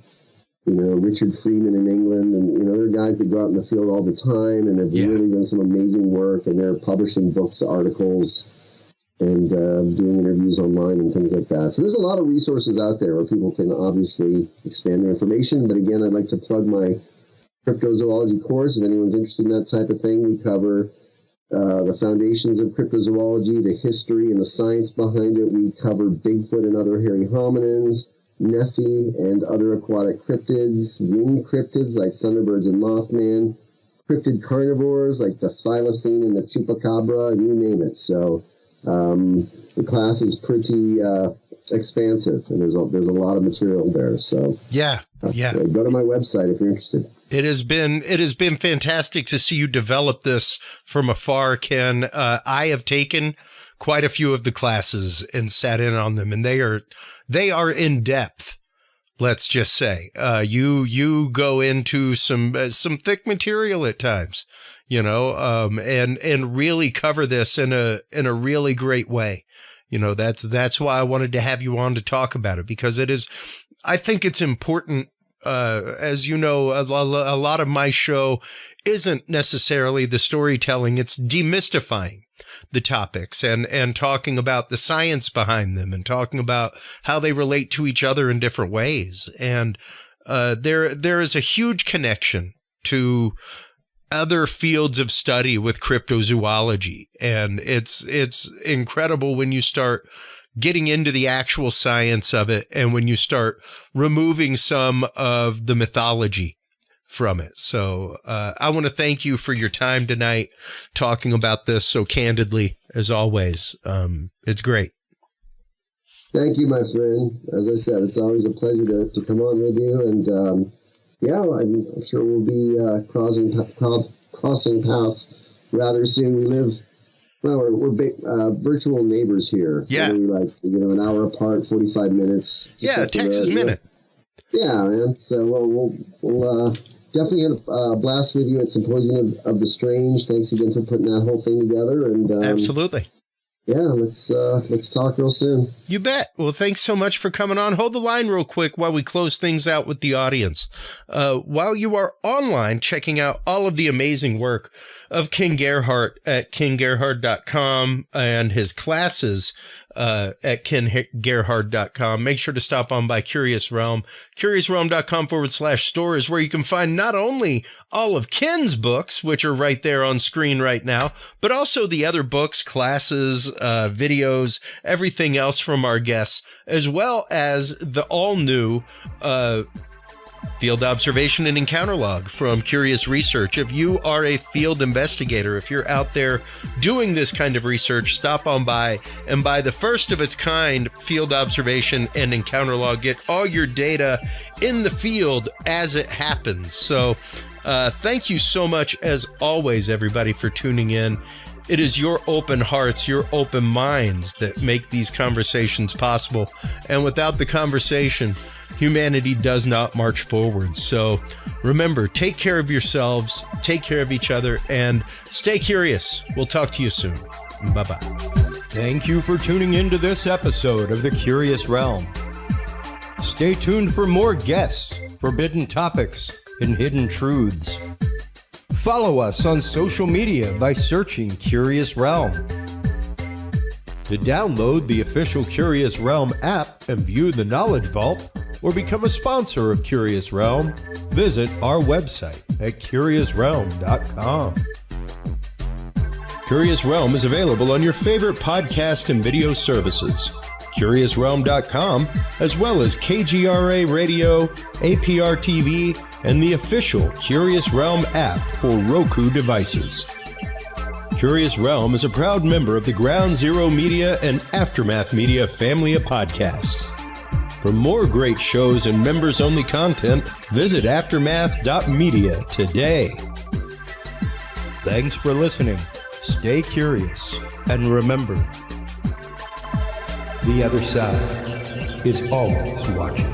[SPEAKER 3] Richard Freeman in England. And, there are guys that go out in the field all the time and have really done some amazing work, and they're publishing books, articles, and doing interviews online and things like that. So there's a lot of resources out there where people can obviously expand their information. But again, I'd like to plug my cryptozoology course. If anyone's interested in that type of thing, we cover the foundations of cryptozoology, the history and the science behind it. We cover Bigfoot and other hairy hominins, Nessie and other aquatic cryptids, winged cryptids like thunderbirds and mothman, cryptid carnivores like the thylacine and the chupacabra, and you name it. So the class is pretty expansive, and there's a lot of material there. So go to my website if you're interested.
[SPEAKER 1] It has been fantastic to see you develop this from afar, Ken. I have taken quite a few of the classes and sat in on them, and they are in depth. Let's just say, you go into some thick material at times, and really cover this in a really great way. That's why I wanted to have you on to talk about it, because I think it's important. As you know, a lot of my show isn't necessarily the storytelling. It's demystifying the topics and talking about the science behind them and talking about how they relate to each other in different ways. And there is a huge connection to other fields of study with cryptozoology. And it's incredible when you start getting into the actual science of it and when you start removing some of the mythology from it. So I want to thank you for your time tonight talking about this so candidly, as always. It's great.
[SPEAKER 3] Thank you, my friend. As I said, it's always a pleasure to come on with you. And I'm sure we'll be crossing paths rather soon. We live... Well, we're virtual neighbors here.
[SPEAKER 1] Yeah.
[SPEAKER 3] Like, an hour apart, 45 minutes.
[SPEAKER 1] Yeah, Texas Minute.
[SPEAKER 3] Yeah, man. So, we'll definitely have a blast with you at Symposium of the Strange. Thanks again for putting that whole thing together. And
[SPEAKER 1] absolutely.
[SPEAKER 3] Yeah, let's talk real soon.
[SPEAKER 1] You bet. Well, thanks so much for coming on. Hold the line real quick while we close things out with the audience. While you are online checking out all of the amazing work of Ken Gerhard at kengerhard.com and his classes at kengerhard.com, make sure to stop on by Curious Realm. CuriousRealm.com/store is where you can find not only all of Ken's books, which are right there on screen right now, but also the other books, classes, videos, everything else from our guests, as well as the all-new Field Observation and Encounter Log from Curious Research. If you are a field investigator, if you're out there doing this kind of research, stop on by and buy the first of its kind Field Observation and Encounter Log. Get all your data in the field as it happens. So Thank you so much, as always, everybody, for tuning in. It is your open hearts, your open minds that make these conversations possible. And without the conversation, humanity does not march forward. So remember, take care of yourselves, take care of each other, and stay curious. We'll talk to you soon. Bye-bye.
[SPEAKER 4] Thank you for tuning into this episode of The Curious Realm. Stay tuned for more guests, forbidden topics, and hidden truths. Follow us on social media by searching Curious Realm. To download the official Curious Realm app and view the Knowledge Vault, or become a sponsor of Curious Realm, visit our website at curiousrealm.com. Curious Realm is available on your favorite podcast and video services, curiousrealm.com, as well as KGRA Radio, APR TV, and the official Curious Realm app for Roku devices. Curious Realm is a proud member of the Ground Zero Media and Aftermath Media family of podcasts. For more great shows and members-only content, visit aftermath.media today. Thanks for listening. Stay curious, and remember, the other side is always watching.